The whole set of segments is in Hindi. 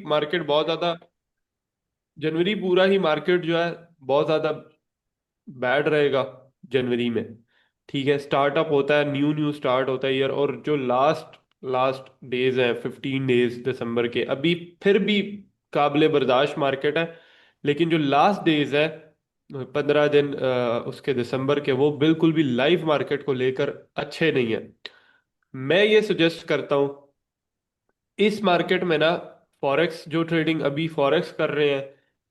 मार्केट बहुत ज्यादा, जनवरी पूरा ही मार्केट जो है बहुत ज्यादा बैड रहेगा जनवरी में। ठीक है, स्टार्टअप होता है, न्यू न्यू स्टार्ट होता है ईयर, और जो लास्ट लास्ट डेज हैं 15 डेज दिसंबर के, अभी फिर भी काबिले बर्दाश्त मार्केट है। लेकिन जो लास्ट डेज है 15 दिन उसके दिसंबर के, वो बिल्कुल भी लाइव मार्केट को लेकर अच्छे नहीं है। मैं ये सजेस्ट करता हूँ इस मार्केट में ना, फॉरेक्स जो ट्रेडिंग अभी फॉरेक्स कर रहे हैं,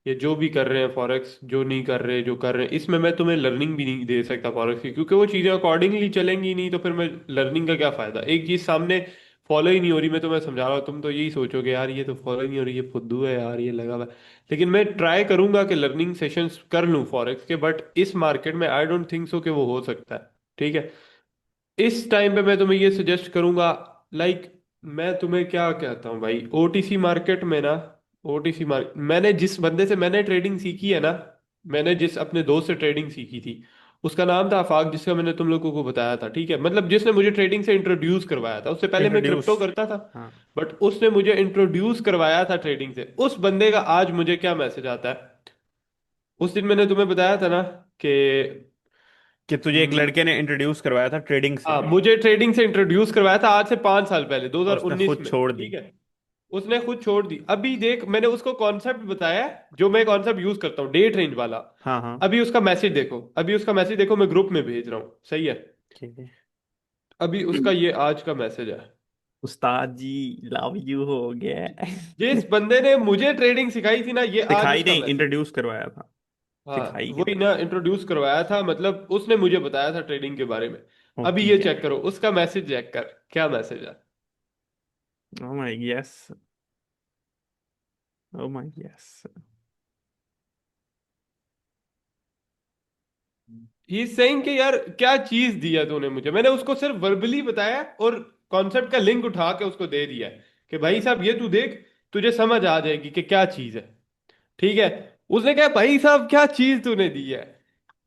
ये जो भी कर रहे हैं फॉरेक्स, जो नहीं कर रहे, जो कर रहे हैं, इसमें मैं तुम्हें लर्निंग भी नहीं दे सकता फॉरेक्स की, क्योंकि वो चीज़ें अकॉर्डिंगली चलेंगी नहीं, तो फिर मैं लर्निंग का क्या फायदा। एक चीज़ सामने फॉलो ही नहीं हो रही, मैं तुम्हें समझा रहा हूँ, तुम तो यही सोचोगे यार ये तो फॉलो ही नहीं हो रही, ये फुद्दू है यार, ये लगा हुआ है। लेकिन मैं ट्राई करूंगा कि लर्निंग सेशंस कर लूँ फॉरेक्स के, बट इस मार्केट में आई डोंट थिंक सो कि वो हो सकता है। ठीक है, इस टाइम पे मैं तुम्हें ये सजेस्ट करूंगा, लाइक मैं तुम्हें क्या कहता हूँ भाई, ओटीसी मार्केट में ना, ओटीसी मार्केट मैंने जिस बंदे से मैंने ट्रेडिंग सीखी है ना, मैंने जिस अपने दोस्त से ट्रेडिंग सीखी थी, उसका नाम था आफाक, जिसका मैंने तुम लोगों को बताया था। ठीक है, मतलब जिसने मुझे ट्रेडिंग से इंट्रोड्यूस करवाया था, उससे पहले मैं इंट्रोड्यूस। क्रिप्टो करता था, हाँ। बट उसने मुझे इंट्रोड्यूस करवाया था ट्रेडिंग से। उस बंदे का आज मुझे क्या मैसेज आता है, उस दिन मैंने तुम्हें बताया था ना कि कि तुझे एक लड़के ने इंट्रोड्यूस करवाया था ट्रेडिंग से, हाँ, मुझे ट्रेडिंग से इंट्रोड्यूस करवाया था आज से 5 साल पहले, और उसने 2019 खुद में। छोड़ दी। ठीक है, उसने खुद छोड़ दी। अभी देख, मैंने उसको कॉन्सेप्ट बताया है, जो मैं कॉन्सेप्ट यूज करता हूँ, डे ट्रेंड वाला। हाँ हाँ। अभी उसका मैसेज देखो, अभी उसका मैसेज देखो, मैं ग्रुप में भेज रहा हूँ, सही है। ठीक है। अभी उसका ये आज का मैसेज है। उस्ताद जी, लव यू हो गया। जिस बंदे ने मुझे ट्रेडिंग सिखाई थी ना, ये आज सिखाई उसका नहीं, मैसेज। इंट्रोड्यूस करवाया था। हाँ, सिखाई वही किधर। ना, इंट्रोड्यूस करवाया था, मतलब उसने मुझे बताया था ट्रेडिंग के बारे में। अभी ओके। ये चेक करो, उसका मैसेज चेक कर, क्या मैसेज है। Oh my yes. Oh my yes. He saying कि यार क्या चीज दिया तूने मुझे, मैंने उसको सिर्फ वर्बली बताया और कॉन्सेप्ट का लिंक उठा के उसको दे दिया है कि भाई साहब ये तू देख, तुझे समझ आ जाएगी कि क्या चीज है। ठीक है, उसने कहा भाई साहब क्या चीज तूने दी है।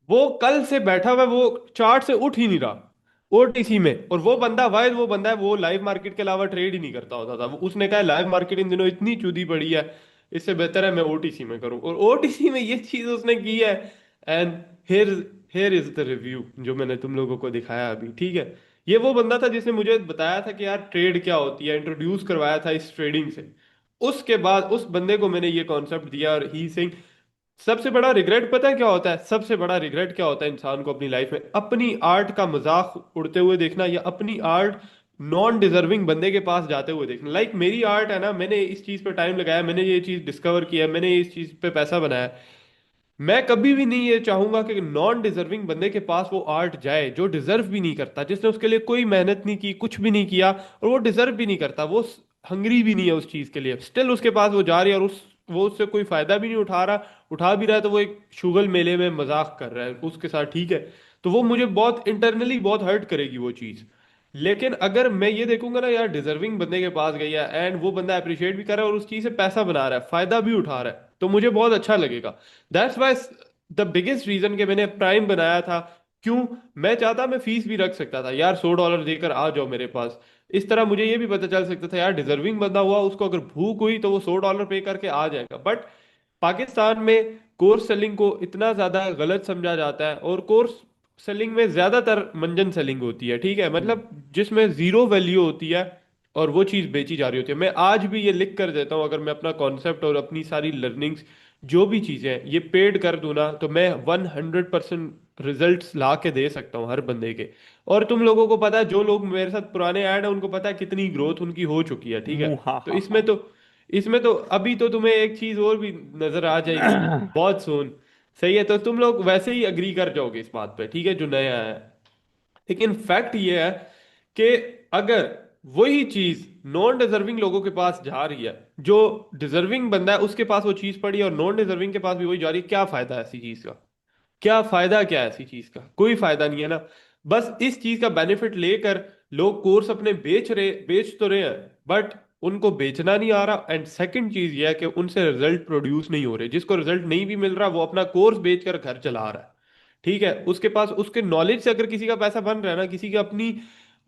वो कल से बैठा हुआ है, वो चार्ट से उठ ही नहीं रहा ओटीसी में। और वो बंदा, वाहिद वो बंदा है, वो लाइव मार्केट के अलावा ट्रेड ही नहीं करता होता था। उसने कहा लाइव मार्केट इन दिनों इतनी चूदी पड़ी है, इससे बेहतर है मैं ओटीसी में करूं, और ओटीसी में ये चीज उसने की है। And here here is the review जो मैंने तुम लोगों को दिखाया अभी। ठीक है, ये वो बंदा था जिसने मुझे बताया था कि यार ट्रेड क्या होती है, इंट्रोड्यूस करवाया था इस ट्रेडिंग से। उसके बाद उस बंदे को मैंने ये कॉन्सेप्ट दिया, और ही सिंह, सबसे बड़ा रिग्रेट पता है क्या होता है, सबसे बड़ा रिग्रेट क्या होता है इंसान को अपनी लाइफ में, अपनी आर्ट का मजाक उड़ते हुए देखना, या अपनी आर्ट नॉन डिजर्विंग बंदे के पास जाते हुए देखना। लाइक मेरी आर्ट है ना, मैंने इस चीज पे टाइम लगाया, मैंने ये चीज डिस्कवर किया, मैंने इस चीज पे पैसा बनाया। मैं कभी भी नहीं ये चाहूंगा कि नॉन डिजर्विंग बंदे के पास वो आर्ट जाए, जो डिजर्व भी नहीं करता, जिसने उसके लिए कोई मेहनत नहीं की, कुछ भी नहीं किया, और वो डिजर्व भी नहीं करता, वो हंगरी भी नहीं है उस चीज के लिए, स्टिल उसके पास वो जा रही है, और उस वो उससे कोई फायदा भी नहीं उठा रहा, उठा भी रहा है तो वो एक शुगल मेले में मजाक कर रहा है उसके साथ। ठीक है, तो वो मुझे बहुत इंटरनली बहुत हर्ट करेगी वो चीज। लेकिन अगर मैं ये देखूंगा ना यार, डिजर्विंग बंदे के पास गई है, एंड वो बंदा अप्रिशिएट भी कर रहा है और उस चीज से पैसा बना रहा है, फायदा भी उठा रहा है, तो मुझे बहुत अच्छा लगेगा। That's why the biggest reason कि मैंने प्राइम बनाया था। क्यों? मैं चाहता, मैं फीस भी रख सकता था यार, $100 देकर आ जाओ मेरे पास। इस तरह मुझे ये भी पता चल सकता था यार, डिजर्विंग बंदा हुआ, उसको अगर भूख हुई तो वो $100 पे करके आ जाएगा। बट पाकिस्तान में कोर्स सेलिंग को इतना ज्यादा गलत समझा जाता है, और कोर्स सेलिंग में ज्यादातर मंजन सेलिंग होती है। ठीक है, मतलब जिसमें जीरो वैल्यू होती है, और वो चीज बेची जा रही होती है। मैं आज भी ये लिख कर देता हूँ, अगर मैं अपना कॉन्सेप्ट और अपनी सारी लर्निंग्स जो भी चीजें हैं ये पेड कर दूं ना, तो मैं 100% रिजल्ट्स ला के दे सकता हूँ हर बंदे के। और तुम लोगों को पता है, जो लोग मेरे साथ पुराने ऐड है, उनको पता है कितनी ग्रोथ उनकी हो चुकी है। ठीक है, मुहा तो हा हा। इसमें तो अभी तो तुम्हें एक चीज और भी नजर आ जाएगी बहुत सून। सही है, तो तुम लोग वैसे ही अग्री कर जाओगे इस बात पे, ठीक है, जो नया है। लेकिन फैक्ट ये है कि अगर वही चीज नॉन डिजर्विंग लोगों के पास जा रही है, जो डिजर्विंग बंदा है उसके पास वो चीज पड़ी है, और नॉन डिजर्विंग के पास भी वही जा रही है, क्या फायदा है ऐसी चीज का? क्या फायदा, क्या है ऐसी चीज का? कोई फायदा नहीं है ना। बस इस चीज का बेनिफिट लेकर लोग कोर्स अपने बेच तो रहे हैं, बट उनको बेचना नहीं आ रहा। एंड सेकंड चीज ये है कि उनसे रिजल्ट प्रोड्यूस नहीं हो रहे, जिसको रिजल्ट नहीं भी मिल रहा वो अपना कोर्स बेचकर घर चला रहा है। ठीक है, उसके पास उसके नॉलेज से अगर किसी का पैसा बन रहा है ना, किसी का अपनी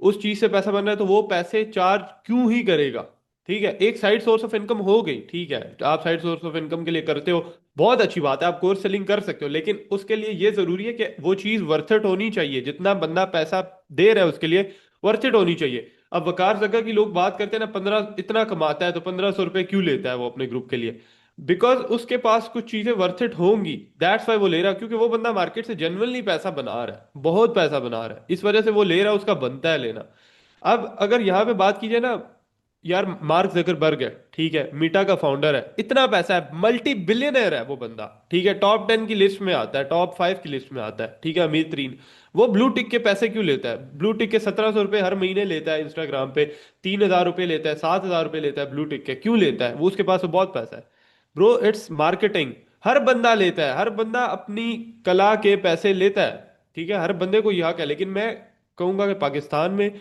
उस चीज से पैसा बन रहा है, तो वो पैसे चार्ज क्यों ही करेगा? ठीक है, एक साइड सोर्स ऑफ इनकम हो गई, ठीक है, तो आप साइड सोर्स ऑफ इनकम के लिए करते हो, बहुत अच्छी बात है, आप कोर्स सेलिंग कर सकते हो, लेकिन उसके लिए ये जरूरी है कि वो चीज वर्थ इट होनी चाहिए, जितना बंदा पैसा दे रहा है उसके लिए वर्थ इट होनी चाहिए। अब वकार जगह की लोग बात करते हैं ना, 15 इतना कमाता है तो 1500 रुपये क्यों लेता है वो अपने ग्रुप के लिए? बिकॉज उसके पास कुछ चीजें वर्थ इट होंगी, दैट्स वाई वो ले रहा है, क्योंकि वो बंदा मार्केट से जेन्युइनली पैसा बना रहा है, बहुत पैसा बना रहा है, इस वजह से वो ले रहा है, उसका बनता है लेना। अब अगर यहाँ पे बात कीजिए ना, यार मार्क जकरबर्ग है, ठीक है, मीटा का फाउंडर है, इतना पैसा है, मल्टी बिलियनर है वो बंदा, ठीक है, टॉप 10 की लिस्ट में आता है, टॉप 5 की लिस्ट में आता है, ठीक है, अमीर तरीन। वो ब्लू टिक के पैसे क्यों लेता है? ब्लू टिक के 1700 रुपये हर महीने लेता है इंस्टाग्राम पे, 3000 रुपये लेता है, 7000 रुपये लेता है ब्लू टिक के, क्यों लेता है? वो उसके पास तो बहुत पैसा है। Bro, it's marketing. हर बंदा लेता है, हर बंदा अपनी कला के पैसे लेता है, ठीक है, हर बंदे को यह है, लेकिन मैं कहूंगा कि पाकिस्तान में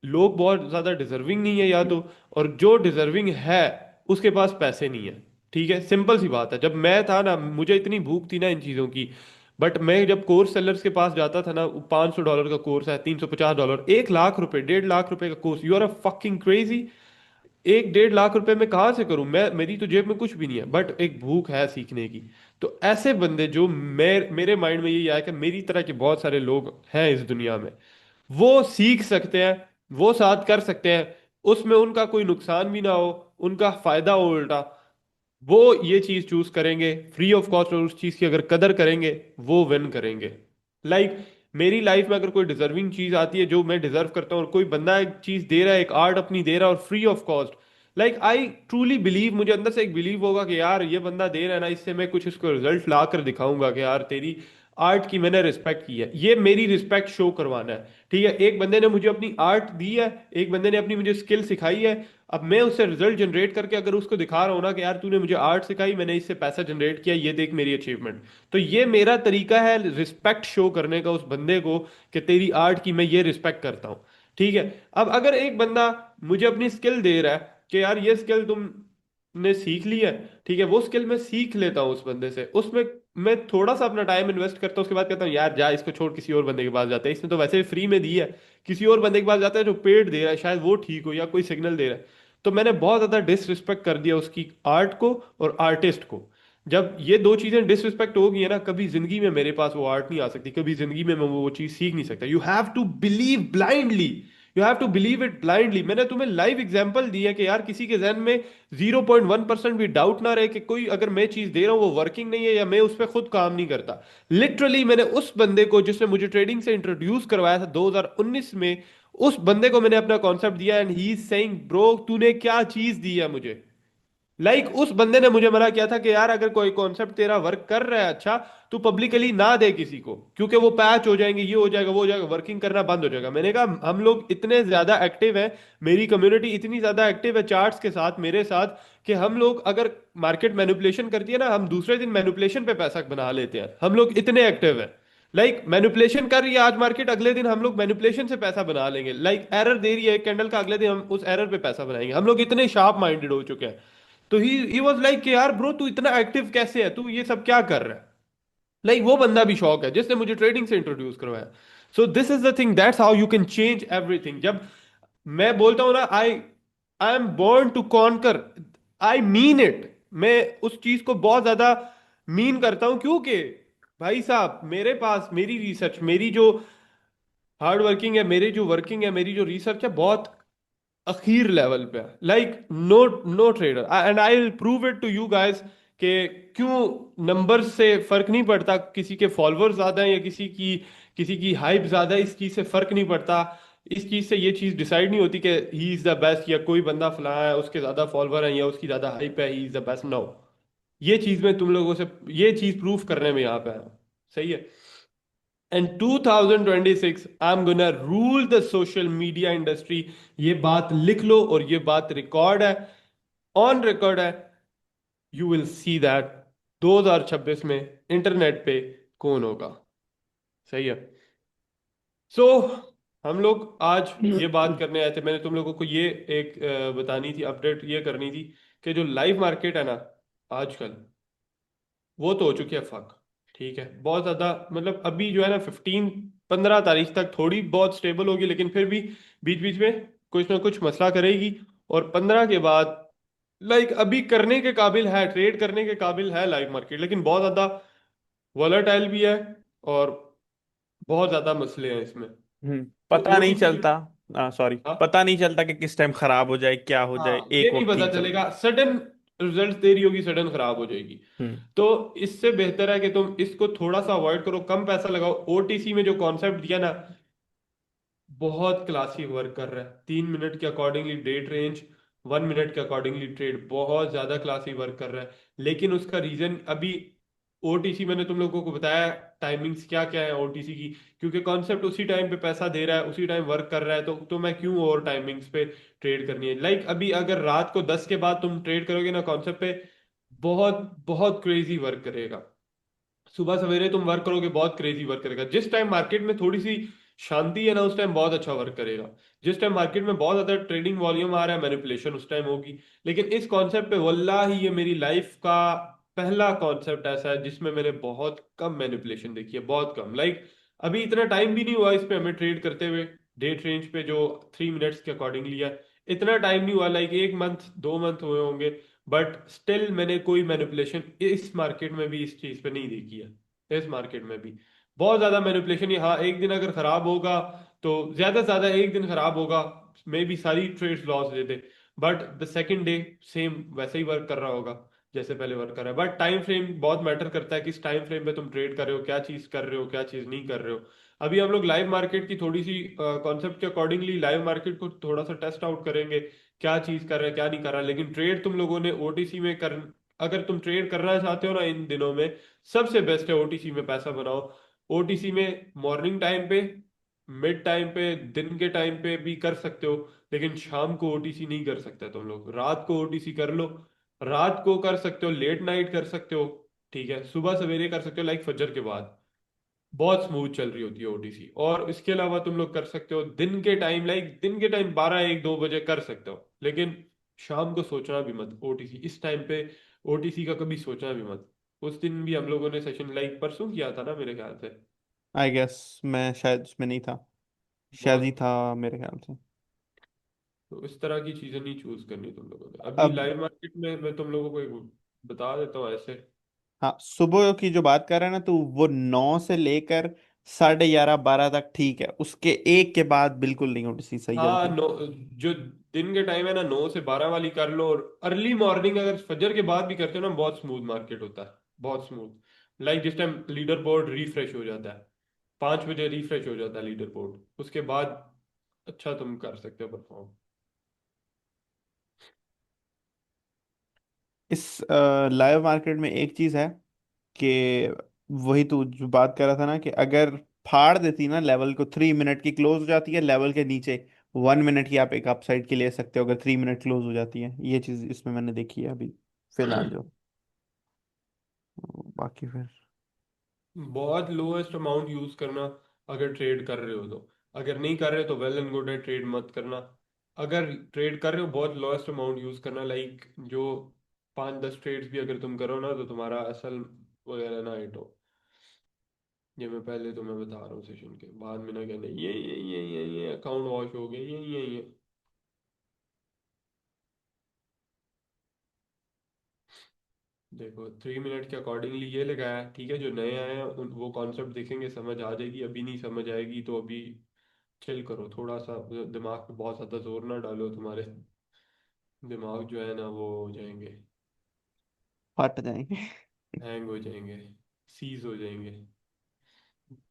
लोग बहुत ज्यादा डिजर्विंग नहीं है या तो, और जो डिजर्विंग है उसके पास पैसे नहीं है। ठीक है, सिंपल सी बात है, जब मैं था ना, मुझे इतनी भूख थी ना इन चीजों की, बट मैं जब कोर्स सेलर्स के पास जाता था ना, $500 का कोर्स है, $350, 1 लाख रुपए, 1.5 लाख रुपए का course, you are a fucking crazy. 1 1.5 lakh रुपए मैं कहाँ से करूं? मैं, मेरी तो जेब में कुछ भी नहीं है, बट एक भूख है सीखने की। तो ऐसे बंदे जो, मेरे माइंड में यही आया कि मेरी तरह के बहुत सारे लोग हैं इस दुनिया में, वो सीख सकते हैं, वो साथ कर सकते हैं, उसमें उनका कोई नुकसान भी ना हो, उनका फायदा हो उल्टा, वो ये चीज चूज करेंगे फ्री ऑफ कॉस्ट, और उस चीज की अगर कदर करेंगे, वो विन करेंगे। लाइक मेरी लाइफ में अगर कोई डिजर्विंग चीज आती है जो मैं डिजर्व करता हूँ, और कोई बंदा एक चीज दे रहा है, एक आर्ट अपनी दे रहा है और free of cost, like I truly believe, मुझे अंदर से एक बिलीव होगा कि यार ये बंदा दे रहा है ना, इससे मैं कुछ इसको रिजल्ट ला कर दिखाऊंगा कि यार तेरी आर्ट की मैंने रिस्पेक्ट की है, ये मेरी रिस्पेक्ट शो करवाना है। ठीक है, एक बंदे ने मुझे अपनी आर्ट दी है, एक बंदे ने अपनी मुझे स्किल सिखाई है, अब मैं उससे रिजल्ट जनरेट करके अगर उसको दिखा रहा हूं ना कि यार तूने मुझे आर्ट सिखाई, मैंने इससे पैसा जनरेट किया, ये देख मेरी अचीवमेंट, तो ये मेरा तरीका है रिस्पेक्ट शो करने का उस बंदे को, कि तेरी आर्ट की मैं ये रिस्पेक्ट करता हूँ। ठीक है, अब अगर एक बंदा मुझे अपनी स्किल दे रहा है कि यार ये स्किल तुमने सीख ली है, ठीक है, वो स्किल मैं सीख लेता हूँ उस बंदे से, उसमें मैं थोड़ा सा अपना टाइम इन्वेस्ट करता हूँ, उसके बाद कहता हूँ यार जा इसको छोड़, किसी और बंदे के पास जाते हैं, इसने तो वैसे भी फ्री में दी है, किसी और बंदे के पास जाता है जो पेड दे रहा है, शायद वो ठीक हो या कोई सिग्नल दे रहा है। तो मैंने बहुत ज्यादा डिसरिस्पेक्ट कर दिया उसकी आर्ट को और आर्टिस्ट को। जब ये दो चीजें डिसरिस्पेक्ट हो गई है ना, कभी जिंदगी में मेरे पास वो आर्ट नहीं आ सकती, कभी जिंदगी में मैं वो चीज सीख नहीं सकता। You have to believe blindly, you have to believe it blindly. मैंने तुम्हें लाइव एग्जांपल दिया कि यार किसी के जहन में 0.1% भी डाउट ना रहे कि कोई अगर मैं चीज दे रहा हूं वो वर्किंग नहीं है या मैं उस पर खुद काम नहीं करता। लिटरली मैंने उस बंदे को जिसने मुझे ट्रेडिंग से इंट्रोड्यूस करवाया था 2019 में, उस बंदे को मैंने अपना कॉन्सेप्ट दिया, and he is saying bro तूने क्या चीज दी है मुझे। उस बंदे ने मुझे मना किया था कि यार अगर कोई कॉन्सेप्ट तेरा वर्क कर रहा है अच्छा, तू पब्लिकली ना दे किसी को, क्योंकि वो पैच हो जाएंगे, ये हो जाएगा, वो हो जाएगा, वर्किंग करना बंद हो जाएगा। मैंने कहा हम लोग इतने ज्यादा एक्टिव हैं, मेरी कम्युनिटी इतनी ज्यादा एक्टिव है चार्ट्स के साथ मेरे साथ, कि हम लोग अगर मार्केट मैनिपुलेशन करती है ना, हम दूसरे दिन मैनिपुलेशन पे पैसा बना लेते हैं, हम लोग इतने एक्टिव हैं। मैनिपुलेशन कर रही है आज मार्केट, अगले दिन हम लोग मैनिपुलेशन से पैसा बना लेंगे। एरर दे रही है कैंडल का, अगले दिन हम उस एरर पे पैसा बनाएंगे, हम लोग इतने शार्प माइंडेड हो चुके हैं। तो ही वॉज लाइक कि यार ब्रो तू इतना एक्टिव कैसे है, तू ये सब क्या कर रहा है? वो बंदा भी शौक है जिसने मुझे ट्रेडिंग से इंट्रोड्यूस करवाया। So this is the thing, that's how you can change everything. जब मैं बोलता हूं ना, I am born to conquer, I mean it. मैं उस चीज को बहुत ज्यादा मीन करता हूं, क्योंकि भाई साहब मेरे पास मेरी रिसर्च, मेरी जो हार्ड वर्किंग है, मेरी जो वर्किंग है, मेरी जो रिसर्च है, बहुत अखीर लेवल पे। No, no trader, and I will prove it to you guys कि क्यों नंबर से फर्क नहीं पड़ता, किसी के फॉलोअर्स ज्यादा हैं या किसी की हाइप ज्यादा है, इस चीज से फर्क नहीं पड़ता। इस चीज से ये चीज डिसाइड नहीं होती कि ही इज द बेस्ट, या कोई बंदा फला है उसके ज्यादा फॉलोअर हैं या उसकी ज्यादा हाइप है, he is the best. No, ये चीज मैं तुम लोगों से ये चीज प्रूव करने में यहाँ पे आया हूं। सही है। And 2026 I am gonna rule the social media industry. ये बात लिख लो, और ये बात रिकॉर्ड है, ऑन रिकॉर्ड है। यू विल सी दैट 2026 में इंटरनेट पे कौन होगा। सही है। सो हम लोग आज ये बात करने आए थे, मैंने तुम लोगों को ये एक बतानी थी, अपडेट ये करनी थी कि जो लाइव मार्केट है ना आजकल, वो तो हो चुकी है फक। ठीक है, बहुत ज्यादा, अभी जो है ना 15 तारीख तक थोड़ी बहुत स्टेबल होगी, लेकिन फिर भी बीच बीच में कुछ ना कुछ मसला करेगी, और 15 के बाद अभी करने के काबिल है, ट्रेड करने के काबिल है लाइव मार्केट, लेकिन बहुत ज्यादा वॉलेटाइल भी है और बहुत ज्यादा मसले हैं इसमें। तो पता नहीं ओटीसी जो, चलता। सॉरी, हाँ, पता नहीं चलता कि किस टाइम खराब हो जाए, क्या हो जाए, हाँ, ये एक नहीं वक्त पता ठीक चल रही। चलेगा, सडन रिजल्ट दे रही होगी, सडन खराब हो जाएगी। हम्म। तो इससे बेहतर है कि तुम इसको थोड़ा सा अवॉइड करो, कम पैसा लगाओ। ओटीसी में जो कॉन्सेप्ट दिया ना, बहुत क्लासी वर्क कर रहा है। 3 मिनट के अकॉर्डिंगली डेट रेंज, 1 मिनट के अकॉर्डिंगली ट्रेड, बहुत ज्यादा क्लासी वर्क कर रहा है। लेकिन उसका रीजन अभी, ओटीसी मैंने तुम लोगों को बताया टाइमिंग्स क्या क्या है ओटीसी की, क्योंकि कॉन्सेप्ट उसी टाइम पे पैसा दे रहा है, उसी टाइम वर्क कर रहा है, तो मैं क्यों और टाइमिंग्स पे ट्रेड करनी है। अभी अगर रात को 10 के बाद तुम ट्रेड करोगे ना कॉन्सेप्ट पे, बहुत बहुत क्रेजी वर्क करेगा। सुबह सवेरे तुम वर्क करोगे, बहुत क्रेजी वर्क करेगा। जिस टाइम मार्केट में थोड़ी सी शांति है ना, उस टाइम बहुत अच्छा वर्क करेगा। जिस टाइम मार्केट में बहुत ज्यादा ट्रेडिंग वॉल्यूम आ रहा है, मैनिपुलेशन उस टाइम होगी। लेकिन इस कॉन्सेप्ट पे वल्लाही ये मेरी लाइफ का पहला कॉन्सेप्ट ऐसा है जिसमें मैंने बहुत कम मैनिपुलेशन देखी है, बहुत कम। अभी इतना टाइम भी नहीं हुआ इस पे हमें ट्रेड करते हुए, डेट रेंज पे जो 3 मिनट्स के अकॉर्डिंग लिया है, इतना टाइम नहीं हुआ, 1 मंथ 2 मंथ हुए होंगे। बट स्टिल मैंने कोई मैनिपुलेशन इस मार्केट में भी इस चीज पे नहीं देखी है। इस मार्केट में भी बहुत ज्यादा मैनिपुलेशन ही, हाँ, एक दिन अगर खराब होगा तो ज्यादा से ज्यादा एक दिन खराब होगा, मे बी सारी ट्रेड्स लॉस देते, but the second day same वैसे ही वर्क कर रहा होगा जैसे पहले वर्क कर रहा है। बट टाइम फ्रेम बहुत मैटर करता है, किस टाइम फ्रेम पे तुम ट्रेड कर रहे हो, क्या चीज कर रहे हो, क्या चीज नहीं कर रहे हो। अभी हम लोग लाइव मार्केट की थोड़ी सी कॉन्सेप्ट के अकॉर्डिंगली लाइव मार्केट को थोड़ा सा टेस्ट आउट करेंगे, क्या चीज कर रहा है क्या नहीं कर रहा है। लेकिन ट्रेड तुम लोगों ने ओटीसी में कर, अगर तुम ट्रेड करना चाहते हो ना इन दिनों में, सबसे बेस्ट है ओटीसी में पैसा बनाओ। ओटीसी में मॉर्निंग टाइम पे, मिड टाइम पे, दिन के टाइम पे भी कर सकते हो, लेकिन शाम को ओटीसी नहीं कर सकते तुम लोग। रात को ओटीसी कर लो, रात को कर सकते हो, लेट नाइट कर सकते हो, ठीक है, सुबह सवेरे कर सकते हो, फजर के बाद बहुत स्मूथ चल रही होती है ओटीसी। और इसके अलावा तुम लोग कर सकते हो दिन के टाइम, 12 1 2 बजे कर सकते हो, लेकिन शाम को सोचना भी मत ओटीसी इस टाइम पे, ओटीसी का कभी सोचना भी मत। उस दिन भी हम लोगों ने सेशन परसों किया था ना मेरे ख्याल से। आई गेस मैं शायद उसमें नहीं था, शायद ही बहुत, था मेरे ख्याल से। तो इस तरह की चीजें नहीं चूज करनी तुम लोगों ने अभी अब लाइव मार्केट में। मैं तुम लोगों को एक बता देता हूँ ऐसे। हाँ, सुबह की जो बात कर रहे हैं ना, तो वो 9 से लेकर 11:30 12 तक ठीक है, उसके एक के बाद बिल्कुल नहीं उठी सही हाँ, चलती। जो दिन के टाइम है ना, 9 से 12 वाली कर लो, और अर्ली मॉर्निंग अगर फजर के बाद भी करते हो ना, बहुत स्मूथ मार्केट होता है, बहुत स्मूथ। जिस टाइम लीडर बोर्ड रिफ्रेश हो जाता है, 5 बजे रिफ्रेश हो जाता है लीडर बोर्ड, उसके बाद अच्छा तुम कर सकते हो परफॉर्म। इस लाइव मार्केट में एक चीज है कि वही तू जो बात कर रहा था ना, कि अगर फाड़ देती ना लेवल को, 3 मिनट की क्लोज हो जाती है लेवल के नीचे, 1 मिनट की आप एक अपसाइड की ले सकते हो अगर 3 मिनट क्लोज हो जाती है। ये चीज इसमें मैंने देखी है अभी फिलहाल जो। बाकी फिर बहुत लोएस्ट अमाउंट यूज करना अगर ट्रेड कर रहे हो तो। अगर नहीं कर रहे तो वेल एंड गुड है, ट्रेड मत करना। अगर ट्रेड कर रहे हो, बहुत लोएस्ट अमाउंट यूज करना, जो 5 10 ट्रेड्स भी अगर तुम करो ना, तो तुम्हारा असल वगैरह ना हिट हो। ये मैं पहले तुम्हें बता रहा हूँ सेशन के बाद में ना कहना ये अकाउंट वॉश हो गया, ये। देखो 3 मिनट के अकॉर्डिंगली ये लगाया, ठीक है, जो नए आए हैं वो कॉन्सेप्ट देखेंगे, समझ आ जाएगी। अभी नहीं समझ आएगी तो अभी चिल करो थोड़ा सा, दिमाग पे बहुत ज्यादा जोर ना डालो, तुम्हारे दिमाग जो है ना वो हो जाएंगे, फट जाएंगे। हैंग हो जाएंगे, सीज हो जाएंगे,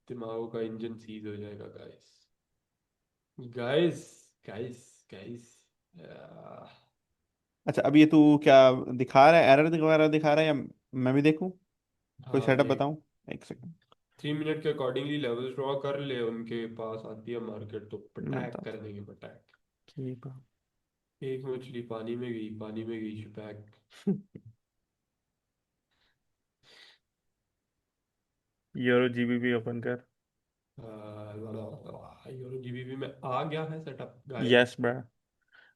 दिमागों का इंजन सीज हो जाएगा गाइस, गाइस, गाइस, गाइस। अच्छा, अब ये तू क्या दिखा रहा है, एरर वगैरह दिखा रहा है, या मैं भी देखूं? कोई हाँ सेटअप देख, बताऊं? एक सेकंड। 3 मिनट के अकॉर्डिंगली लेवल्स ड्रॉ कर ले, उनके पास आती है मार्केट तो मैं पटैक बताता कर देंगे, पटैक। हूँ। ठीक है। एक मछली पानी में गई, पानी में गई छपैक। यूरो जीबीपी ओपन कर। यूरो जीबीपी में आ गया है सेटअप गाइस। यस ब्रा।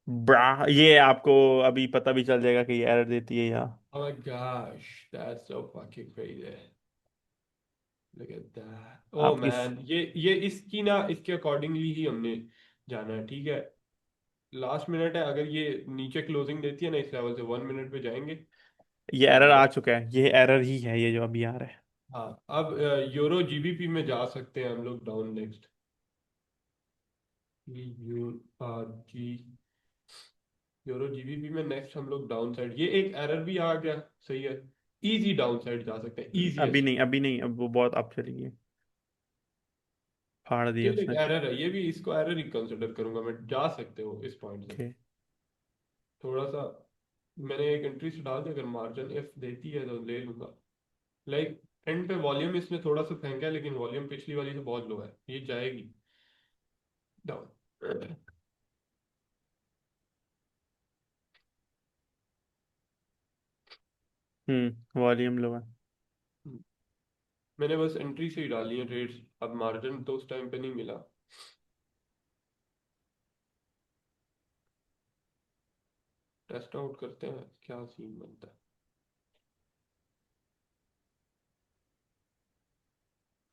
ब्रा, ये आपको अभी पता भी चल जाएगा कि ये एरर देती है या। Oh my gosh, that's so fucking crazy. Look at that. Oh आपकी man, ये इसकी ना, इसके अकॉर्डिंगली ही हमने जाना है, ठीक है। लास्ट मिनट है, अगर ये नीचे क्लोजिंग देती है ना इस लेवल से 1 मिनट पे जाएंगे। ये तो एरर आ मतलब, चुका है, ये एरर ही है ये जो अभी आ रहा है। हाँ, अब यूरो जीबीपी में जा सकते हैं हम लोग down next. You R G, euro GBP में नेक्स्ट हम लोग डाउन साइड, ये एक एरर भी आ गया। सही है, इजी डाउन साइड जा सकते हैं, अभी इजीएस्ट। नहीं, अभी नहीं, अब वो बहुत अप चली गई, फाड़ दिया स्टिल एक उसने। एरर है, ये भी इसको एरर ही कंसिडर करूंगा मैं। जा सकते हो इस पॉइंट से ओके। थोड़ा सा। मैंने एक एंट्री से डाल दिया, अगर मार्जिन इफ देती है तो ले लूंगा। लाइक एंड पे वॉल्यूम इसमें थोड़ा सा फेंका है, लेकिन वॉल्यूम पिछली वाली से बहुत लो है, ये जाएगी डाउन। वॉल्यूम लो है। मैंने बस एंट्री से ही डाली है रेट्स, अब मार्जिन तो उस टाइम पे नहीं मिला। टेस्ट आउट करते हैं क्या सीन बनता है।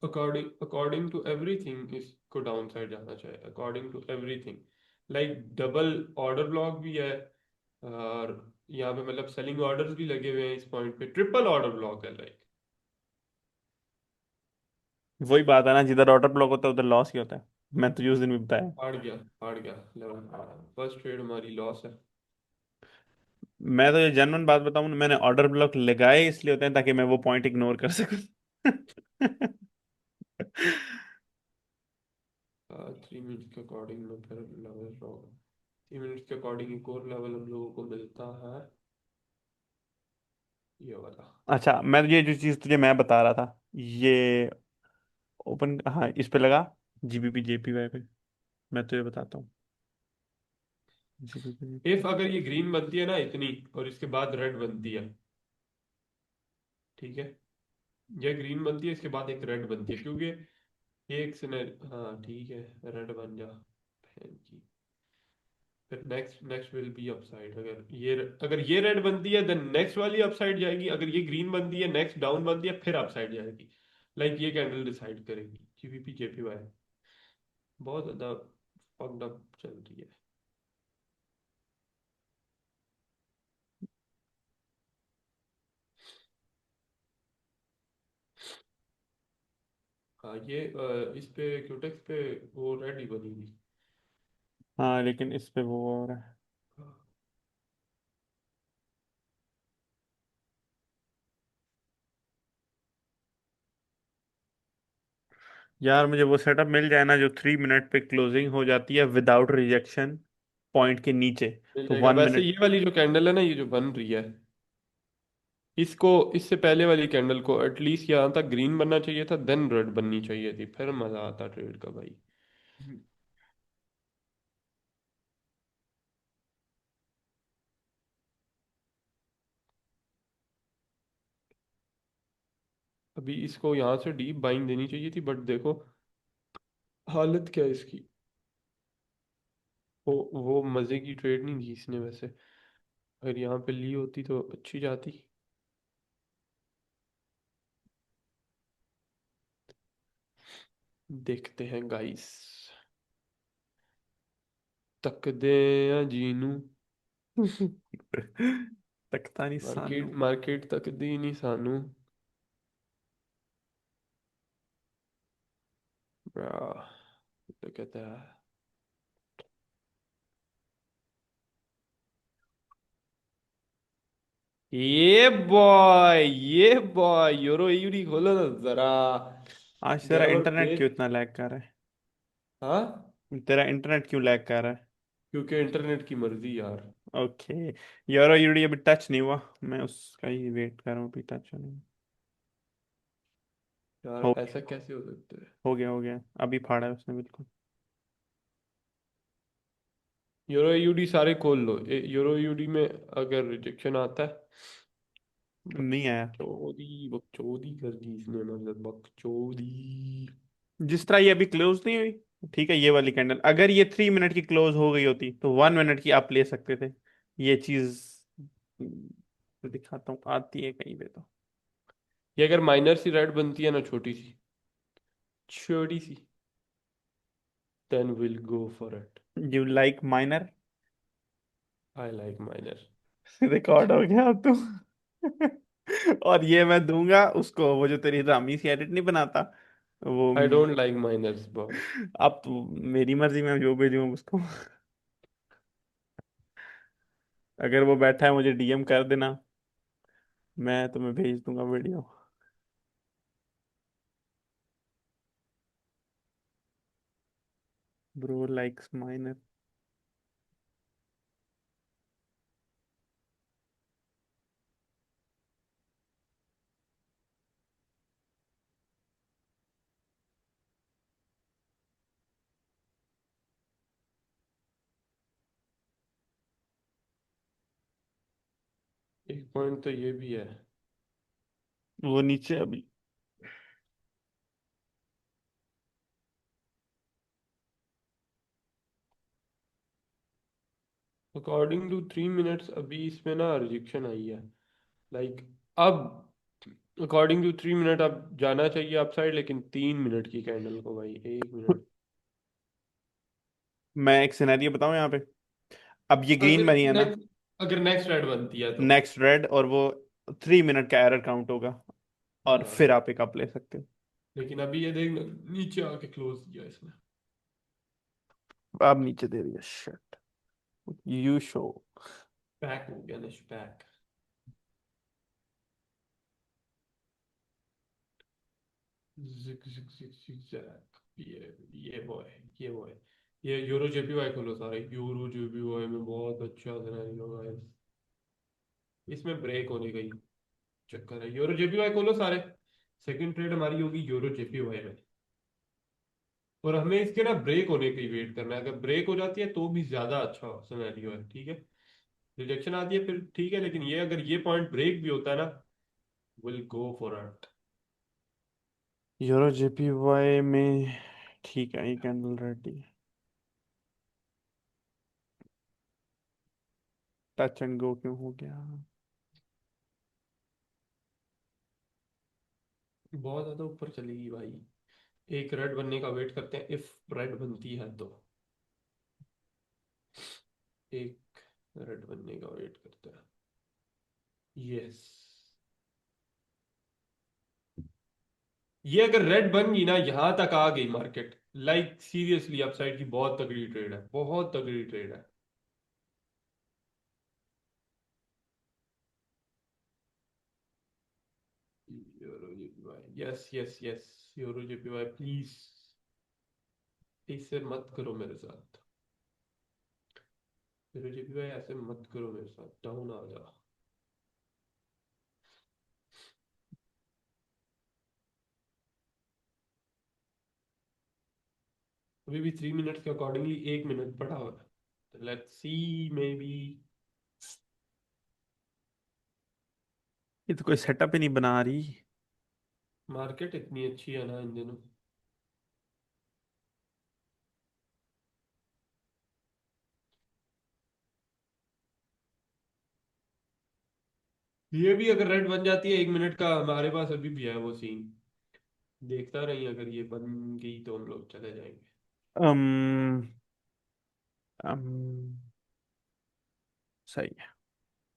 अकॉर्डिंग अकॉर्डिंग टू एवरीथिंग इसको डाउन साइड जाना चाहिए, according to everything. Like double order block भी है, और यहाँ पे मतलब सेलिंग ऑर्डर्स भी लगे हुए हैं इस पॉइंट पे, ट्रिपल ऑर्डर ब्लॉक है लाइक। वही बात है ना, जिधर ऑर्डर ब्लॉक होता है उधर लॉस ही होता है। मैं तो उस दिन भी बताया। फाड़ गया लेवल, फर्स्ट ट्रेड हमारी लॉस है। मैं तो ये जेन्युइन बात बताऊं ना, मैंने ऑर्डर ब्लॉक लगाए इसलिए होते हैं ताकि मैं वो पॉइंट इग्नोर कर सकूं। 3 मिनट के अकॉर्डिंग में फिर लेवल ड्रॉ, 3 मिनट के अकॉर्डिंग एक और लेवल हम लोगों को मिलता है, ये वाला। अच्छा, मैं ये जो चीज तुझे मैं बता रहा था, ये ओपन, हाँ, इस पे लगा, जीबीपी जेपीवाई पे। मैं तुझे बताता हूँ। जीबीपी। इफ अगर ये ग्रीन बनती है ना इतनी, और इसके बाद रेड बनती है, ठीक है, ये ग्रीन बनती है इसके बाद एक रेड बनती है, क्योंकि एक से हाँ ठीक है, रेड बन जा बहन की। फिर next next will be upside, अगर ये रेड बनती है देन नेक्स्ट वाली अपसाइड जाएगी, अगर ये ग्रीन बनती है नेक्स्ट डाउन बनती है फिर अपसाइड जाएगी। लाइक ये कैंडल डिसाइड करेगी। जीबीपी जेपीवाई बहुत ज्यादा फक्ड अप चल रही है। हाँ ये इस पे क्यूटेक्स पे वो रेड ही बनी थी। हाँ, लेकिन इस पे वो हो रहा है। यार मुझे वो सेटअप मिल जाए ना जो 3 मिनट पे क्लोजिंग हो जाती है विदाउट रिजेक्शन पॉइंट के नीचे। मिल तो जाएगा। वन वैसे मिनट ये वाली जो कैंडल है ना, ये जो बन रही है, इसको, इससे पहले वाली कैंडल को एटलीस्ट यहाँ तक ग्रीन बनना चाहिए था, देन रेड बननी चाहिए थी, फिर मजा आता ट्रेड का भाई। अभी इसको यहाँ से डीप बाइंग देनी चाहिए थी, बट देखो हालत क्या है इसकी। वो मजे की ट्रेड नहीं दी इसने वैसे, अगर यहाँ पे ली होती तो अच्छी जाती। देखते हैं गाइस, तक दे या जीनू। तकता नहीं मार्केट सानू। मार्केट तक दी नहीं सानू। आह, तो कहता है, ये बॉय यूरो यूरी खोलो ना जरा। आज तेरा गड़बड़ इंटरनेट क्यों तेज। इतना लैग कर रहा हाँ, है? तेरा इंटरनेट क्यों लैग कर रहा है? क्योंकि इंटरनेट की मर्जी यार। ओके। यूरो यूडी अभी टच नहीं हुआ, मैं उसका ही वेट कर रहा हूँ, अभी टच होने में। यार हो ऐसा कैसे हो सकता है। हो गया, हो गया, अभी फाड़ा है उसने बिल्कुल। यूरो यूडी सारे खोल लो, यूरो यूडी में अगर रिजेक्शन आता है, नहीं आया। बकचोदी बकचोदी कर दी इसने, मतलब बकचोदी। जिस तरह ये अभी क्लोज नहीं हुई, ठीक है, ये वाली कैंडल अगर ये 3 मिनट की क्लोज हो गई होती तो 1 मिनट की आप ले सकते थे। ये चीज दिखाता हूँ, आती है कहीं पे तो। ये अगर माइनर सी रेड बनती है ना, छोटी सी, छोटी सी, then will go for it. You like minor? I like minor. Record हो गया अब तुम। और ये मैं दूंगा उसको, वो जो तेरी रामी सी एडिट नहीं बनाता वो। I don't like miners boss. अब तू, मेरी मर्जी में जो भेजूँ उसको। अगर वो बैठा है मुझे डीएम कर देना, मैं तुम्हें भेज दूंगा video. Bro likes minor. 1 point तो ये भी है। वो नीचे अभी। अकॉर्डिंग टू 3 मिनट्स अभी इसमें ना रिजेक्शन आई है। लाइक अब अकॉर्डिंग टू 3 मिनट अब जाना चाहिए अपसाइड, लेकिन 3 मिनट की कैंडल को भाई 1 मिनट। मैं एक सिनेरियो बताऊं यहाँ पे। अब ये ग्रीन अगर बनी है ना, नेक्स्ट अगर नेक्स्ट रेड बनती है तो। नेक्स्ट रेड, और वो 3 मिनट का एरर काउंट होगा, और हाँ फिर आप एक अप ले सकते हो। लेकिन अभी ये देख नीचे आके क्लोज किया इसने। अब नीचे दे दिया, शिट। You show. पैक हो गया निश पैक। जिक जिक जिक जिक जैक। ये बॉय, ये बॉय। ये यूरो जेपीवाई खोलो सारे, यूरो जेपीवाई में बहुत अच्छा सिनेरियो गाइस। इसमें ब्रेक होने का ही चक्कर है। यूरो जेपीवाई खोलो सारे। सेकंड ट्रेड हमारी होगी यूरो जेपीवाई में। और हमें इसके ना ब्रेक होने की वेट करना है। अगर ब्रेक हो जाती है तो भी ज्यादा अच्छा सिनेरियो है, ठीक है। रिजेक्शन आती है फिर ठीक है, लेकिन ये अगर ये पॉइंट ब्रेक भी होता है ना, will go for it. Euro JPY में ठीक है, ये कैंडल रेडी। टच एंड गो क्यों हो गया? बहुत ज्यादा ऊपर चलेगी भाई। एक रेड बनने का वेट करते हैं, इफ रेड बनती है तो। एक रेड बनने का वेट करते हैं। यस। ये अगर रेड बन गई ना, यहां तक आ गई मार्केट, लाइक सीरियसली अपसाइड की बहुत तगड़ी ट्रेड है, बहुत तगड़ी ट्रेड है। Euro JPY, yes yes yes. Euro JPY please. इससे मत करो मेरे साथ। यूरो जेपीवाई ऐसे मत करो मेरे साथ, डाउन आ जा। अभी भी 3 मिनट के अकॉर्डिंगली 1 मिनट पड़ा हुआ है। Let's see may be. ये तो कोई सेटअप ही नहीं बना रही। मार्केट इतनी अच्छी है ना इन दिनों। ये भी अगर रेड बन जाती है 1 मिनट का, हमारे पास अभी भी है वो सीन। देखता रही, अगर ये बन गई तो हम लोग चले जाएंगे। अम अम सही है।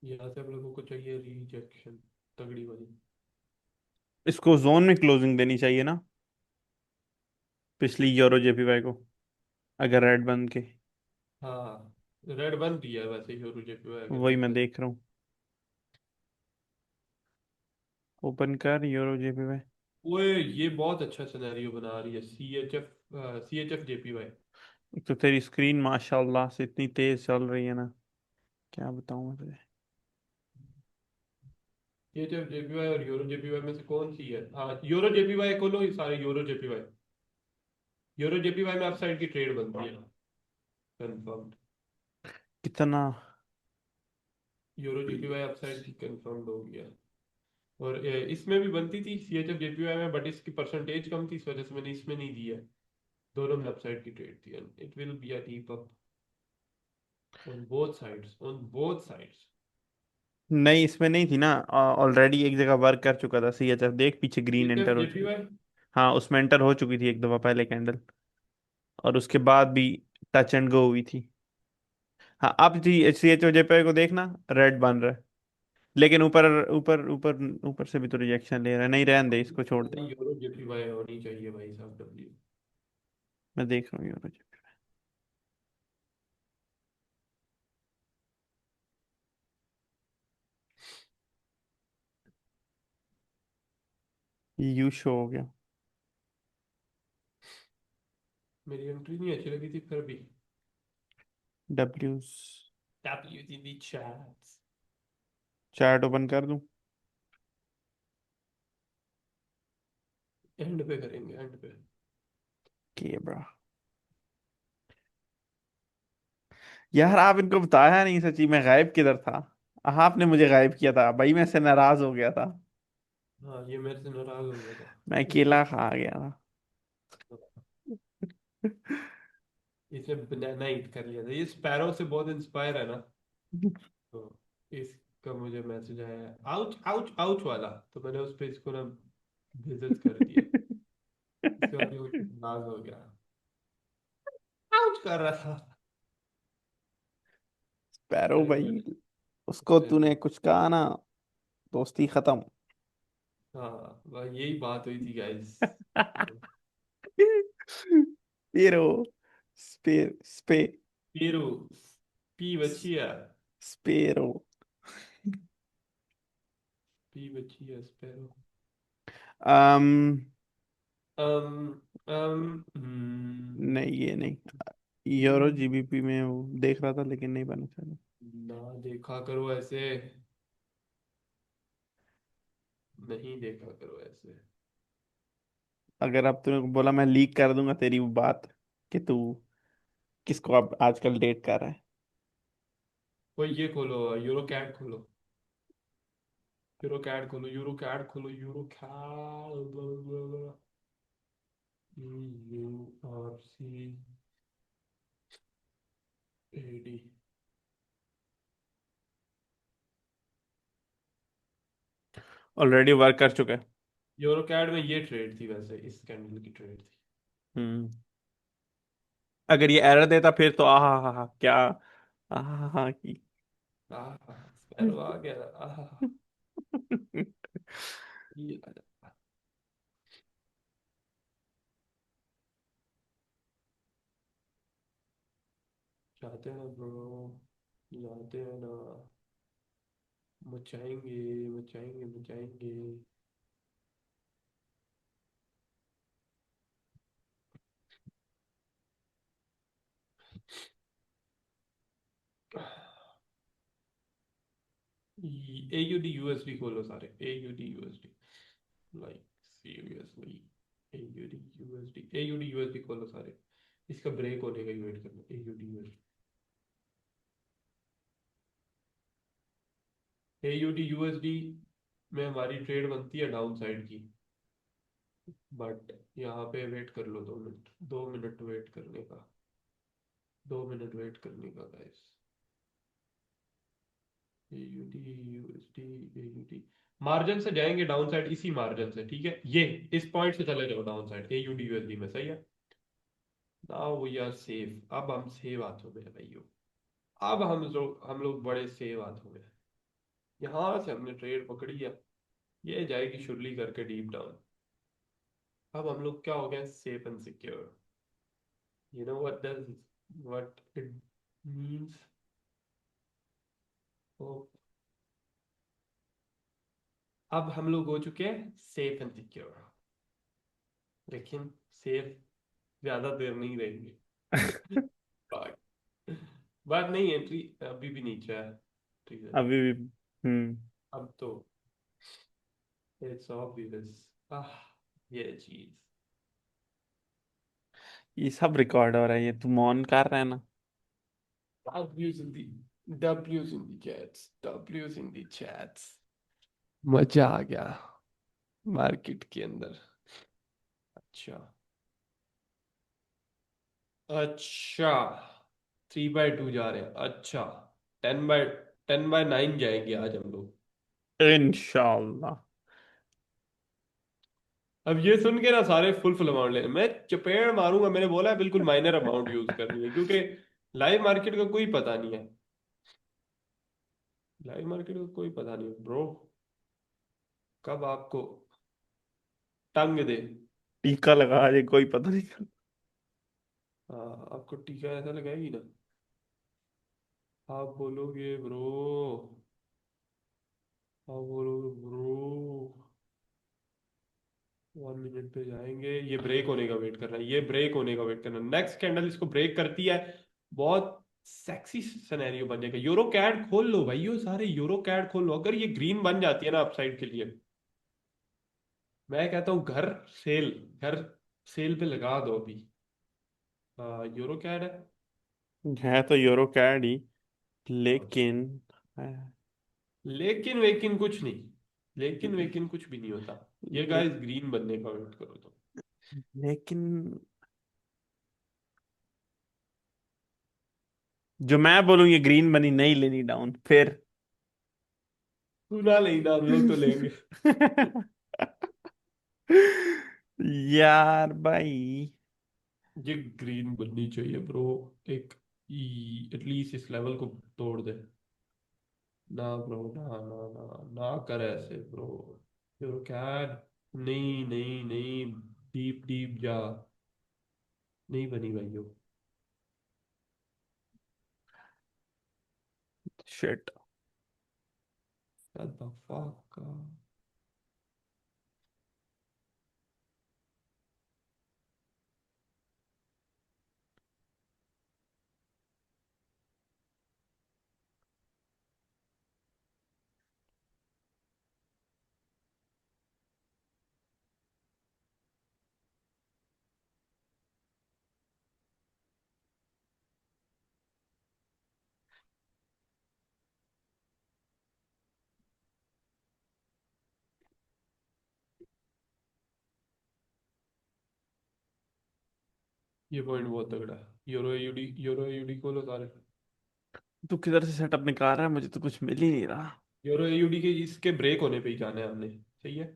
यहाँ से हम लोगों को चाहिए रिजेक्शन, तगड़ी वाली। इसको जोन में क्लोजिंग देनी चाहिए ना, पिछली यूरो जेपीवाई को, अगर रेड बन के। हाँ रेड बन रही है वैसे यूरो जेपीवाई अगर वही मैं देखा देख रहा हूँ। ओपन कर यूरो जेपीवाई। वो। ये बहुत अच्छा सिनेरियो बना रही है सी एच एफ जेपीवाई। एक तो तेरी स्क्रीन माशाल्लाह से इतनी तेज चल रही है ना, क्या बताऊं मैं तुझे। सीएचएफ जेपीवाई और यूरो जेपीवाई में से कौन सी है? हाँ यूरो जेपीवाई खोलो, ये सारे यूरो जेपीवाई। यूरो जेपीवाई में अपसाइड की ट्रेड बनती है, कंफर्म। कितना? यूरो जीपीवाई अपसाइड की कंफर्म्ड हो गया। और इसमें भी बनती थी सीएचएफ जेपीवाई में, बट इसकी परसेंटेज कम थी, इस वजह से मैंने इसमें नहीं दी है। दोनों में अपसाइड की ट्रेड थी, and it will be a deep up on both sides, on both sides. नहीं, इसमें नहीं थी ना, ऑलरेडी एक जगह वर्क कर चुका था सीएचएफ, देख पीछे ग्रीन सीएचएफ एंटर हो चुकी। जेपीवाई। हाँ, उसमें एंटर हो चुकी थी एक दफा पहले कैंडल, और उसके बाद भी टच एंड गो हुई थी। हाँ, अब जी सी एच ओ जेपीआई को देखना, रेड बन रहा है। लेकिन ऊपर ऊपर ऊपर ऊपर से भी तो रिजेक्शन ले रहा है। नहीं, रहने दे, इसको छोड़ दे। यूरो जेपीवाई होनी चाहिए भाई साहब, डब्ल्यू। मैं देख रहा हूँ यूरो जेपीआई, यू शो हो गया। मेरी एंट्री नहीं अच्छी लगी थी फिर भी। W. W's in the chats। Chart open कर दूं? एंड पे करेंगे, एंड पे। के ब्रा। यार आप इनको बताया नहीं, सच्ची मैं गायब किधर था? आपने मुझे गायब किया था भाई, मैं से नाराज हो गया था। हाँ, ये मेरे से नाराज हो गया था। मैं इसको अकेला खा गया था। इसने बनाना हिट कर लिया था। ये स्पैरो से बहुत इंस्पायर है ना। तो इसका मुझे मैसेज आया, आउच आउच आउच वाला, तो मैंने उस पे इसको ना विजिट कर दिया। इसके बाद ये मुझे नाराज हो गया, आउच कर रहा था। पैरो फिर भाई, मैंने उसको उससे, तूने कुछ कहा ना, दोस्ती खत्म। हाँ वह यही बात हुई थी गाइस। पेरो। स्पे स्पे पीरू, पी बचिया, स्पेरो। पी बचिया स्पैरो। um हम्म। नहीं, ये नहीं। यूरो जीबीपी में वो देख रहा था, लेकिन नहीं बना चला। ना देखा करो ऐसे, नहीं देखा करो ऐसे। अगर अब तूने बोला, मैं लीक कर दूंगा तेरी वो बात कि तू किसको अब आजकल डेट कर रहा है। कोई ये खोलो, यूरो कैट खोलो, यूरो कैट खोलो, यूरो कैट खोलो, euro CAD, U R C A D. Already work कर चुका है। यूरो कैट में ये ट्रेड थी वैसे, इस कैंडल की ट्रेड थी। हम्म। अगर ये एरर देता फिर तो आहा हा हा क्या, आहा हा की। आह, स्पैरो आ गया। आह, ये चाहते हैं ना ब्रो, जाते हैं ना, मचाएंगे, मचाएंगे, मचाएंगे। ए यू डी यूएसडी खोलो सारे, A U D USD, like seriously. A U D USD, A U D USD खोलो सारे। इसका ब्रेक होने का ही वेट करना, A U D USD. A U D USD में हमारी ट्रेड बनती है डाउन साइड की, बट यहाँ पे वेट कर लो 2 मिनट, 2 मिनट वेट करने का, 2 मिनट वेट करने का guys. A U D USD, A U D, margin से जाएंगे डाउन साइड, इसी मार्जिन से, ठीक है, ये इस पॉइंट से चले जाओ डाउन साइड ए यू डी यूएसडी में, सही है। नाउ वी आर सेफ, अब हम सेव हाथों में है भाइयों। अब हम लोग बड़े सेव हाथों में हैं। यहाँ से हमने ट्रेड पकड़ी है, ये जाएगी शुरली करके डीप डाउन। अब हम लोग क्या हो गए, safe and secure. You know what it means. अब हम लोग हो चुके हैं सेफ एंड सिक्योर, लेकिन सेफ ज्यादा देर नहीं रहेंगे। बाय। बात नहीं, एंट्री अभी भी नीचे है, ठीक है। अभी भी। हम्म। अब तो इट्स ऑब्वियस, आह, ये चीज। ये सब रिकॉर्ड हो रहा है, ये तू मौन कर रहा है ना? W's in the W's in the chats, W's in the chats। मजा आ गया मार्केट के अंदर। अच्छा, अच्छा, 3/2 जा रहे हैं, अच्छा। 10/9 जाएंगे आज हम लोग। इंशाल्लाह। अब ये सुन के ना सारे फुल फुल अमाउंट ले, मैं चपेड़ मारूंगा। मैंने बोला है बिल्कुल माइनर अमाउंट यूज करनी है, क्योंकि लाइव मार्केट का कोई पता नहीं है। लाइव मार्केट का कोई पता नहीं ब्रो, कब आपको टंग दे। टीका लगा ये कोई पता नहीं चल। हाँ, आपको टीका ऐसा लगाएगी ना, आप बोलोगे ब्रो, आप बोलोगे ब्रो। 1 मिनट पे जाएंगे, ये ब्रेक होने का वेट करना है, ये ब्रेक होने का वेट करना, नेक्स्ट कैंडल इसको ब्रेक करती है, बहुत सेक्सी सिनेरियो बन जाएगा। यूरो कैड खोल लो भाई, यो सारे यूरो कैड खोल लो, अगर ये ग्रीन बन जाती है ना अपसाइड के लिए, मैं कहता हूँ घर सेल पे लगा दो अभी। हाँ, यूरो कैड है। है तो यूरो कैड ही, हाँ, लेकिन लेकिन वेकिन कुछ नहीं, लेकिन वेकिन कुछ भी नहीं होता। ये ले, गाइस ग्रीन बनने का वेट करो तो। लेकिन जो मैं बोलूँ ये ग्रीन बनी नहीं लेनी डाउन फिर। सुना नहीं ना, हम लोग तो लेंगे। यार भाई। ये ग्रीन बननी चाहिए ब्रो, एक एटलीस्ट इस लेवल को तोड़ दे। ना ब्रो, ना ना ना, ना कर ऐसे ब्रो। यूरो कैड, नहीं नहीं नहीं, डीप डीप जा, नहीं बनी भाई यो। शिट। What the fuck? ये पॉइंट बहुत तगड़ा है। यूरो एयूडी खोलो सारे। तू किधर से सेटअप निकाल रहा है, मुझे तो कुछ मिल ही नहीं रहा। यूरो एयूडी के इसके ब्रेक होने पे ही जाना है हमने। सही है।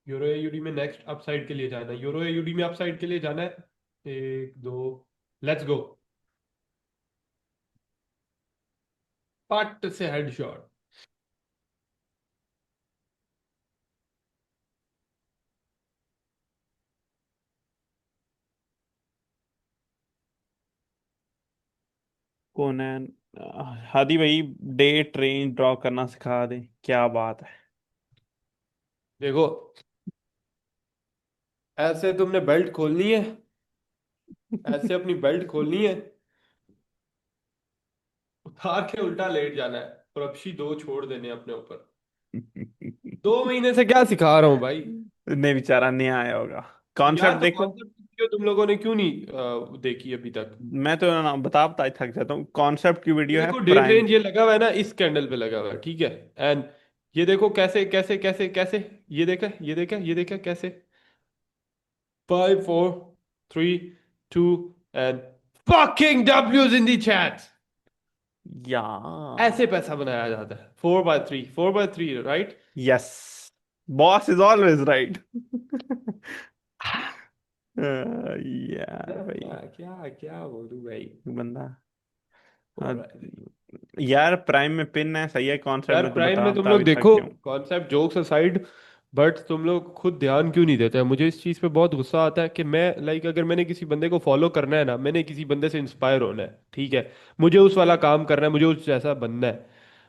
यूरो एयूडी में नेक्स्ट अपसाइड के लिए जाना है, यूरो एयूडी में अपसाइड के लिए जाना है। एक दो, लेट्स गो। पट से हेडशॉट। कौन है? हादी भाई, डे ट्रेन ड्रॉ करना सिखा दे, क्या बात है। देखो, ऐसे तुमने बेल्ट खोलनी है, ऐसे अपनी बेल्ट खोलनी है, उतार के उल्टा लेट जाना है, प्रपशी दो छोड़ देने अपने ऊपर। 2 महीने से क्या सिखा रहा हूँ भाई। नहीं, बेचारा नया आया होगा। यार कॉन्सेप्ट तो देखो। कॉन्सेप्ट क्यों तुम लोगों ने क्यों नहीं देखी अभी तक। मैं तो ना बता थक जाता हूँ, कॉन्सेप्ट की ये वीडियो है देखो डे प्राइम। ट्रेन ये लगा हुआ है ना, इस कैंडल पे लगा हुआ है, ठीक है। एंड ये देखो कैसे कैसे कैसे कैसे, ये देखा कैसे। 5 4 3 2 and fucking W's in the chat। यार। ऐसे पैसा बनाया जाता है, 4 by 3, 4 by 3, right. Yes, boss is always right. यार क्या क्या भाई, क्या क्या बोलूं भाई। बंदा। हाँ, और यार प्राइम में पिन है, सही है, कॉन्सेप्ट यार में तो प्राइम बता में तुम बता लोग भी थक देखो, गया हूँ। कॉन्सेप्ट जोक्स असाइड, बट तुम लोग खुद ध्यान क्यों नहीं देते हैं। मुझे इस चीज़ पे बहुत गुस्सा आता है कि मैं लाइक, अगर मैंने किसी बंदे को फॉलो करना है ना, मैंने किसी बंदे से इंस्पायर होना है, ठीक है, मुझे उस वाला काम करना है, मुझे उस जैसा बनना है,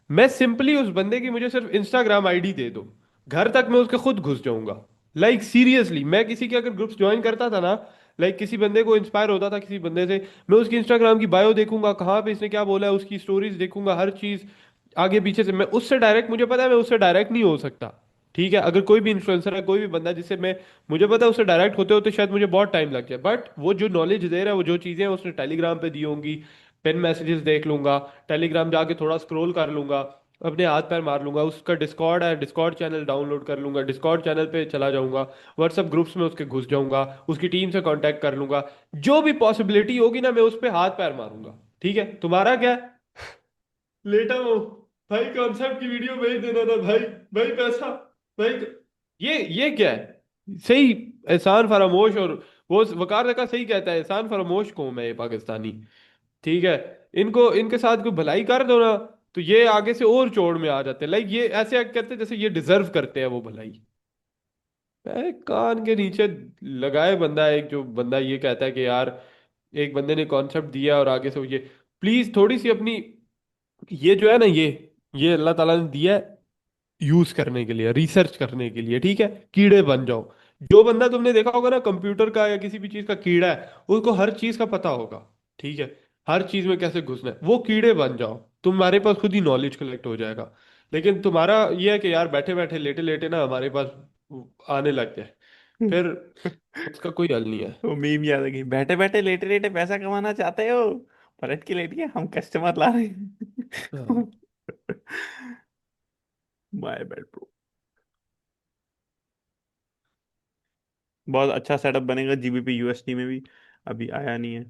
मैं सिंपली उस बंदे की मुझे सिर्फ इंस्टाग्राम आईडी दे दो, घर तक मैं उसके खुद घुस जाऊंगा। लाइक सीरियसली, मैं किसी के अगर ग्रुप्स ज्वाइन करता था ना, लाइक किसी बंदे को इंस्पायर होता था किसी बंदे से, मैं उसकी इंस्टाग्राम की बायो देखूंगा, कहाँ पे इसने क्या बोला है, उसकी स्टोरीज देखूंगा, हर चीज आगे पीछे से। मैं उससे डायरेक्ट, मुझे पता है मैं उससे डायरेक्ट नहीं हो सकता, ठीक है। अगर कोई भी इन्फ्लुएंसर है, कोई भी बंदा जिससे मैं, मुझे पता है उससे डायरेक्ट होते होते शायद मुझे बहुत टाइम लग जाए, बट वो जो नॉलेज दे रहा है, वो जो चीज़ें उसने टेलीग्राम पे दी होंगी, पेन मैसेजेस देख लूंगा, टेलीग्राम जाके थोड़ा स्क्रॉल कर लूंगा, अपने हाथ पैर मार लूंगा, उसका डिस्कॉर्ड है, डिस्कॉर्ड चैनल डाउनलोड कर लूंगा, डिस्कॉर्ड चैनल पे चला जाऊंगा, व्हाट्सएप ग्रुप्स में उसके घुस जाऊंगा, उसकी टीम से कांटेक्ट कर लूंगा, जो भी पॉसिबिलिटी होगी ना, मैं उस पर हाथ पैर मारूंगा। ठीक है, तुम्हारा क्या है? लेटा हूँ भाई, कॉन्सेप्ट की वीडियो भेज देना था भाई, भाई पैसा, भाई। ये क्या है सही। एहसान फरामोश, और वो वकार का सही कहता है, एहसान फरामोश कौम है ये पाकिस्तानी, ठीक है। इनको इनके साथ कोई भलाई कर दो ना, तो ये आगे से और चोड़ में आ जाते हैं। लाइक ये ऐसे एक्ट करते हैं जैसे ये डिजर्व करते हैं वो भलाई। कान के नीचे लगाए बंदा, एक जो बंदा ये कहता है कि यार एक बंदे ने कॉन्सेप्ट दिया और आगे से वो ये, प्लीज थोड़ी सी अपनी, ये जो है ना, ये अल्लाह ताला ने दिया है यूज करने के लिए, रिसर्च करने के लिए, ठीक है। कीड़े बन जाओ। जो बंदा तुमने देखा होगा ना कंप्यूटर का या किसी भी चीज का कीड़ा है, उसको हर चीज का पता होगा, ठीक है। हर चीज में कैसे घुसना है, वो कीड़े बन जाओ, तुम्हारे पास खुद ही नॉलेज कलेक्ट हो जाएगा। लेकिन तुम्हारा ये है कि यार बैठे बैठे लेटे लेटे ना हमारे पास आने लग जाए, फिर उसका कोई हल नहीं है। वो मीम याद आ गई, बैठे बैठे लेटे लेटे पैसा कमाना चाहते हो, पलट के लेटिए, हम कस्टमर ला रहे हाँ। हैं। My bad bro. बहुत अच्छा सेटअप बनेगा जीबीपी यूएसडी में भी, अभी आया नहीं है।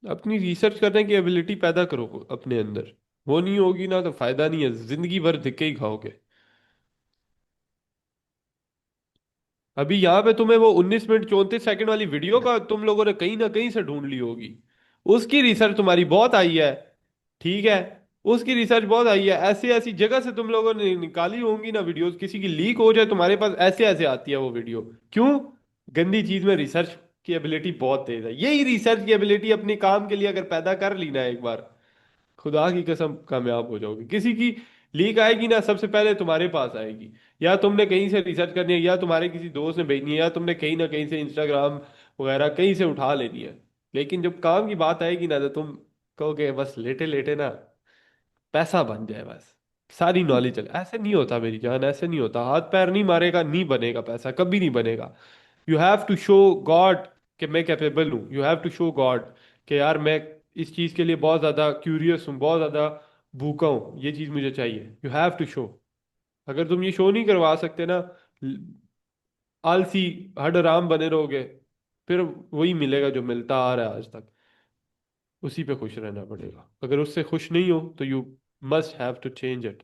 अपनी रिसर्च करने की एबिलिटी पैदा करो अपने अंदर। वो नहीं होगी ना तो फायदा नहीं है, जिंदगी भर धिक्के ही खाओगे। अभी यहाँ पे तुम्हें वो 19 मिनट 34 सेकंड वाली वीडियो का तुम लोगों ने कहीं ना कहीं से ढूंढ ली होगी। उसकी रिसर्च तुम्हारी बहुत आई है, ठीक है। उसकी रिसर्च बहुत आई है, ऐसी ऐसी जगह से तुम लोगों ने निकाली होंगी ना वीडियोस, किसी की लीक हो जाए तुम्हारे पास, ऐसे ऐसे आती है वो वीडियो। क्यों? गंदी चीज में रिसर्च की एबिलिटी बहुत तेज है। यही रिसर्च की एबिलिटी अपने काम के लिए अगर पैदा कर ली ना एक बार, खुदा की कसम कामयाब हो जाओगे। किसी की लीक आएगी ना सबसे पहले तुम्हारे पास आएगी। या तुमने कहीं से रिसर्च करनी है, या तुम्हारे किसी दोस्त ने भेजनी है, या तुमने कहीं ना कहीं से इंस्टाग्राम वगैरह कहीं से उठा लेनी है। लेकिन जब काम की बात आएगी ना तो तुम कहोगे बस लेटे लेटे ना पैसा बन जाए बस, सारी नॉलेज चले। ऐसे नहीं होता मेरी जान, ऐसे नहीं होता। हाथ पैर नहीं मारेगा नहीं बनेगा पैसा, कभी नहीं बनेगा। You have to show God कि मैं कैपेबल हूँ। You have to show God कि यार मैं इस चीज़ के लिए बहुत ज़्यादा क्यूरियस हूँ, बहुत ज़्यादा भूखा हूँ, ये चीज़ मुझे चाहिए। You have to show. अगर तुम ये शो नहीं करवा सकते ना, आलसी हडराम बने रहोगे, फिर वही मिलेगा जो मिलता आ रहा है आज तक, उसी पे खुश रहना पड़ेगा। अगर उससे खुश नहीं हो तो you must have to change it.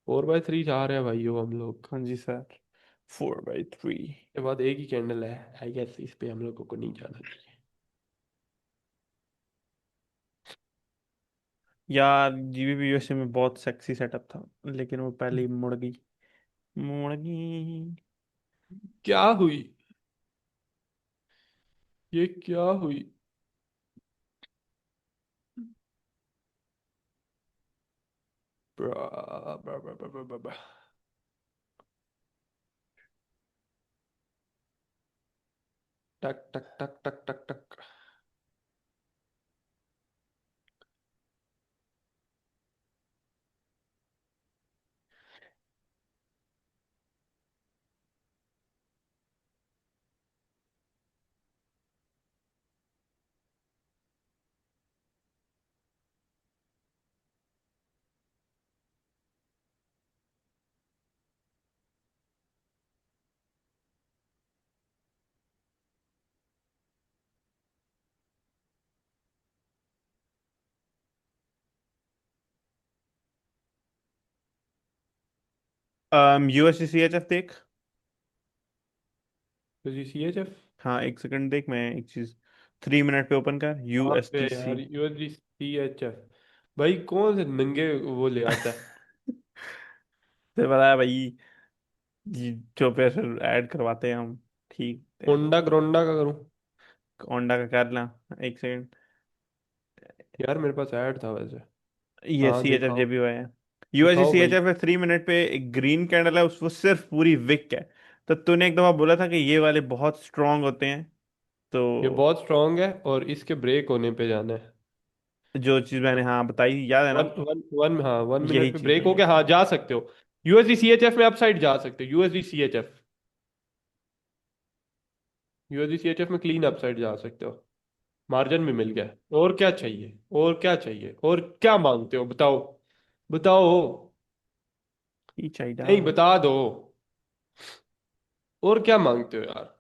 4x3 जा रहे हैं भाइयों हम लोग। हाँ जी सर। 4/3। के बाद एक ही कैंडल है, आई गेस इस पे हम लोगों को नहीं जाना चाहिए। यार जीबीपी यूएसए में बहुत सेक्सी सेटअप था, लेकिन वो पहले ही मुड़ गई। मुड़ गई। क्या हुई? ये क्या हुई? ब्रा, ब्रा, ब्रा, ब्रा, ब्रा, ब्रा, ब्रा। टक टक टक टक टक टक। यूएससीएचएफ देख। तो जी सी एच एफ हाँ एक सेकंड देख, मैं एक चीज, 3 मिनट पे ओपन कर कहाँ पे है यूएसडीसी। यार? यूएसडी सी एच एफ भाई कौन से नंगे वो ले आता है? तो बताया भाई, जो पैसे ऐड करवाते हैं हम, ठीक है। होंडा ग्रोंडा का करूं? होंडा का कर ला, एक सेकंड। यार मेरे पास ऐड था वैसे। ये हाँ सी एच एफ जे दिखाओ। भी हुआ है। यूएससी दिखाओ सी एच भाई। एफ है, 3 मिनट पे एक ग्रीन कैंडल है, उस वो सिर्फ पूरी विक है। तो तूने एक दफा बोला था कि ये वाले बहुत स्ट्रांग होते हैं, ये तो बहुत स्ट्रांग है और इसके ब्रेक होने पे जाना है। जो चीज मैंने हाँ बताई याद है वन ना, वन वन, हाँ 1 मिनट यही पे चीज ब्रेक है। हो गया, हाँ जा सकते हो। यूएसडी सी एच एफ में अपसाइड जा सकते हो। USD C H F, USD C H F में क्लीन अपसाइड जा सकते हो। मार्जिन भी मिल गया। और क्या चाहिए? और क्या चाहिए? और क्या मांगते हो बताओ? बताओ। ही चाहिए। नहीं बता दो। और क्या मांगते हो यार?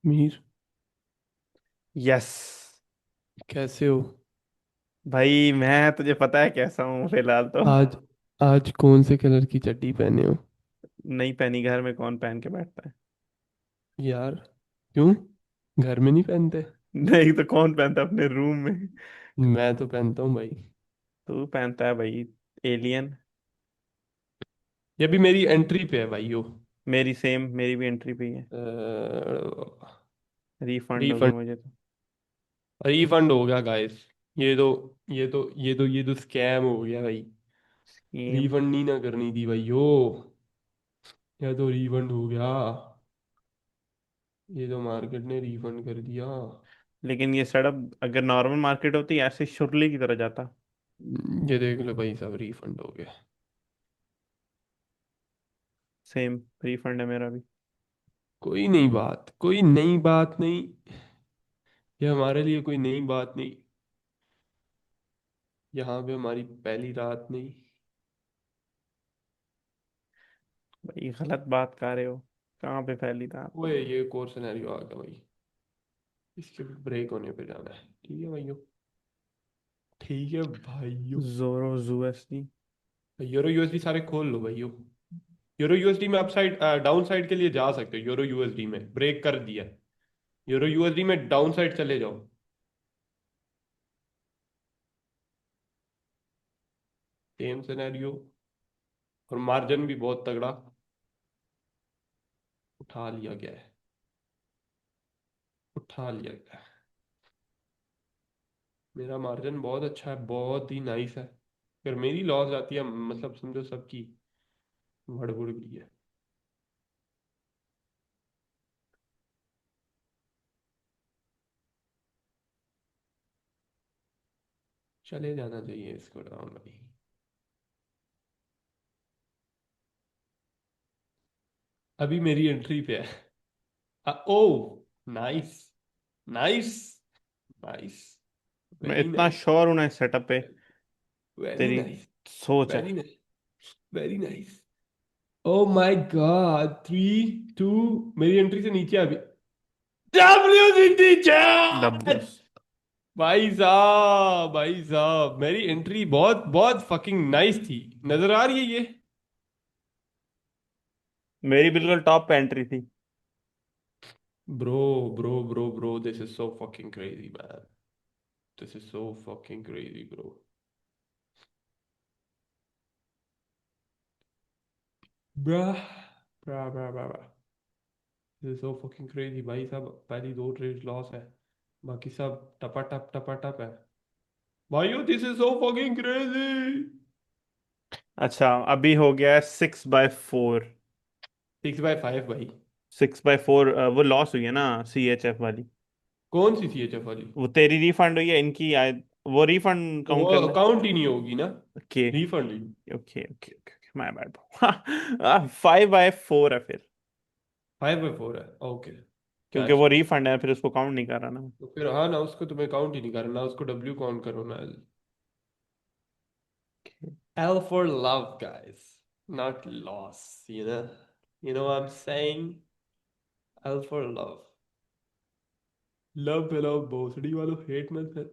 मीर यस। कैसे हो? भाई मैं तुझे पता है कैसा हूँ फिलहाल तो। आज आज कौन से कलर की चड्डी पहने हो? नहीं पहनी, घर में कौन पहन के बैठता है। यार, क्यों? घर में नहीं पहनते? नहीं तो कौन पहनता है अपने रूम में। मैं तो पहनता हूँ भाई। तू पहनता है भाई। एलियन। ये भी मेरी एंट्री पे है भाइयों। मेरी सेम, मेरी भी एंट्री पे ही है। रिफंड हो गया रीफंड। मुझे तो। रीफंड हो गया गाइस। ये तो स्कैम हो गया भाई। स्कीम। रीफंड नहीं ना करनी थी भाइयों। ये तो रीफंड हो गया। ये तो मार्केट ने रीफंड कर दिया। लेकिन ये सेटअप अगर नॉर्मल मार्केट होती ऐसे शुरली की तरह जाता। ये देख लो भाई, सब रीफंड हो गया। सेम रिफंड है मेरा भी। कोई नई बात, कोई नई बात नहीं। ये हमारे लिए कोई नई बात नहीं। यहाँ पे हमारी पहली रात नहीं। भाई गलत बात कर रहे हो। कहाँ पे फैली था आप। ओए, ये कोर्स सिनेरियो आ गया भाई। इसके ब्रेक होने पे जाना है। ठीक है भाइयों। ठीक है भाइयों। जोरो यूएसडी। यूरो यूएसडी सारे खोल लो भाइयों। यूरो यूएसडी में अपसाइड डाउन साइड के लिए जा सकते हो। यूरो यूएसडी में ब्रेक कर दिया। यूरो यूएसडी में डाउन साइड चले जाओ। Same scenario. और मार्जिन भी बहुत तगड़ा उठा लिया गया है। उठा लिया गया है। मेरा मार्जिन बहुत अच्छा है, बहुत ही नाइस है। अगर मेरी लॉस आती है, मतलब समझो सबकी भड़बुड़ गई है। चले जाना चाहिए इसको डाउन भाई। अभी मेरी एंट्री पे है। ओ, नाइस, नाइस, नाइस, मैं वेरी इतना नाइस, श्योर हूं ना इस सेटअप पे। वेरी तेरी नाइस, सोच है। Very nice, very nice. Oh my God, 3, 2। मेरी एंट्री से नीचे अभी WCT डब्ल्यू। चैट। भाई साहब, भाई साहब, मेरी एंट्री बहुत बहुत फकिंग नाइस थी। नजर आ रही है ये? मेरी बिल्कुल टॉप पे एंट्री थी। Bro, bro, this is so fucking crazy man. This is so fucking crazy bro. Bra bra bra bra bra. This is so fucking crazy भाई साहब। पहली दो ट्रेड लॉस है। बाकी सब टपा टप है। भाइयों, this is so fucking crazy. अच्छा अभी हो गया है 6/4। 6/5 भाई। 6/4 वो लॉस हुई है ना, CHF वाली। कौन सी CHF वाली? वो तेरी रिफंड हुई है, इनकी आय। वो रिफंड तो वो काउंट करना। अकाउंट ही नहीं होगी ना। Okay refund he. Okay okay okay my bad. 5/4 है फिर। 5/4 है, ओके। क्योंकि कैच। वो रिफंड है फिर उसको काउंट नहीं कर रहा ना। तो फिर हाँ ना, उसको तुम्हें काउंट ही नहीं करना, उसको W काउंट करो ना। L for love, guys, not loss. You know what I'm saying? L for love. Love love भोसड़ी वालों, हेट मत कर।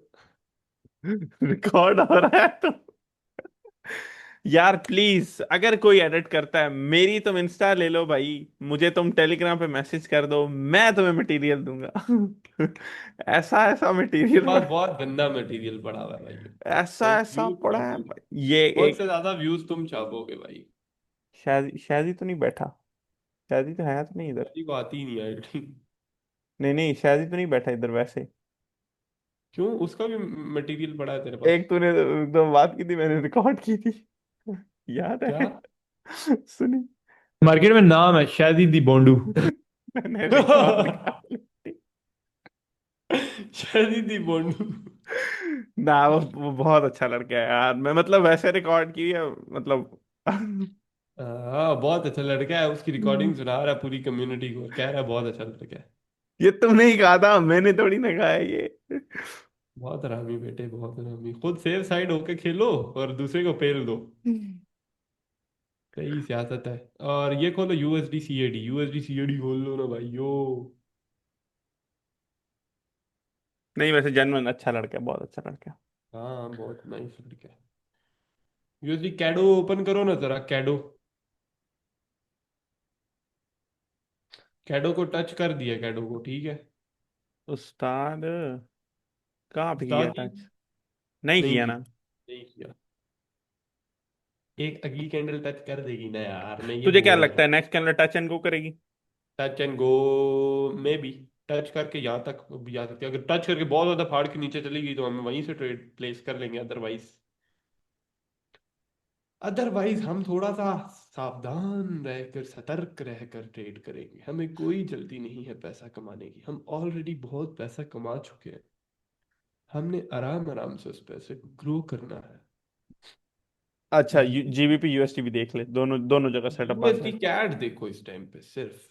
रिकॉर्ड हो रहा है तो। यार प्लीज अगर कोई एडिट करता है मेरी, तुम इंस्टा ले लो भाई। मुझे तुम टेलीग्राम पे मैसेज कर दो, मैं तुम्हें मटेरियल दूंगा। ऐसा ऐसा उसके मटेरियल पास पड़ा। बहुत गंदा मटेरियल पड़ा हुआ है भाई। ऐसा और ऐसा व्यूज पड़ा बहुत है तुम भाई। ये एक। मुझसे ज्यादा व्यूज तुम छापोगे भाई। शादी शादी तो नहीं बैठा। शादी तो है तो नहीं इधर। शादी को आती ही नहीं एडिटिंग। नहीं नहीं शादी तो नहीं बैठा इधर वैसे। क्यों? उसका भी मटेरियल पड़ा है तेरे पास? एक तूने एकदम बात की थी, मैंने रिकॉर्ड की थी। याद क्या? है। सुनी। मार्केट में नाम है शादी दी बोंडू। मैंने रिकॉर्ड कर ली थी। शादी दी बोंडू। ना वो बहुत अच्छा लड़का है यार, मैं मतलब वैसे रिकॉर्ड की है मतलब। हाँ, बहुत अच्छा लड़का है। उसकी रिकॉर्डिंग सुना रहा है पूरी कम्युनिटी को, कह रहा है बहुत अच्छा लड़का है। ये तुमने ही कहा था, मैंने थोड़ी ना कहा है ये। बहुत हरामी बेटे, बहुत हरामी। खुद सेफ साइड होके खेलो और दूसरे को पेल दो। सही सियासत है। और ये खोलो USD CAD, USD CAD खोल लो ना भाई यो। नहीं, वैसे जनरल अच्छा लड़का है, बहुत अच्छा लड़का है। हाँ बहुत नाइस लड़का है। यूएसडी कैडो ओपन करो ना जरा, कैडो। कैडो को टच कर दिया, कैडो को, ठीक है। उस्ताद, कहाँ पे किया उस्ताद जी। टच? नहीं नहीं किया की, ना। नहीं किया। एक अगली कैंडल टच कर देगी ना यार, मैं ये तुझे क्या बोल रहा लगता है हूँ। Next candle touch and go करेगी? टच एंड गो में भी, टच करके यहाँ तक भी जा सकती है। अगर टच करके बहुत ज्यादा फाड़ के नीचे चली गई तो हम वहीं से ट्रेड प्लेस कर लेंगे। अदरवाइज, अदरवाइज हम थोड़ा सा सावधान रहकर, सतर्क रहकर ट्रेड करेंगे। हमें कोई जल्दी नहीं है पैसा कमाने की, हम ऑलरेडी बहुत पैसा कमा चुके हैं। हमने आराम आराम से उस पैसे को ग्रो करना है। अच्छा, जल्दी, जीबीपी यूएसटी भी देख ले, दोनों दोनों जगह सेटअप बन यूएसडी रहा है। कैट देखो इस टाइम पे, सिर्फ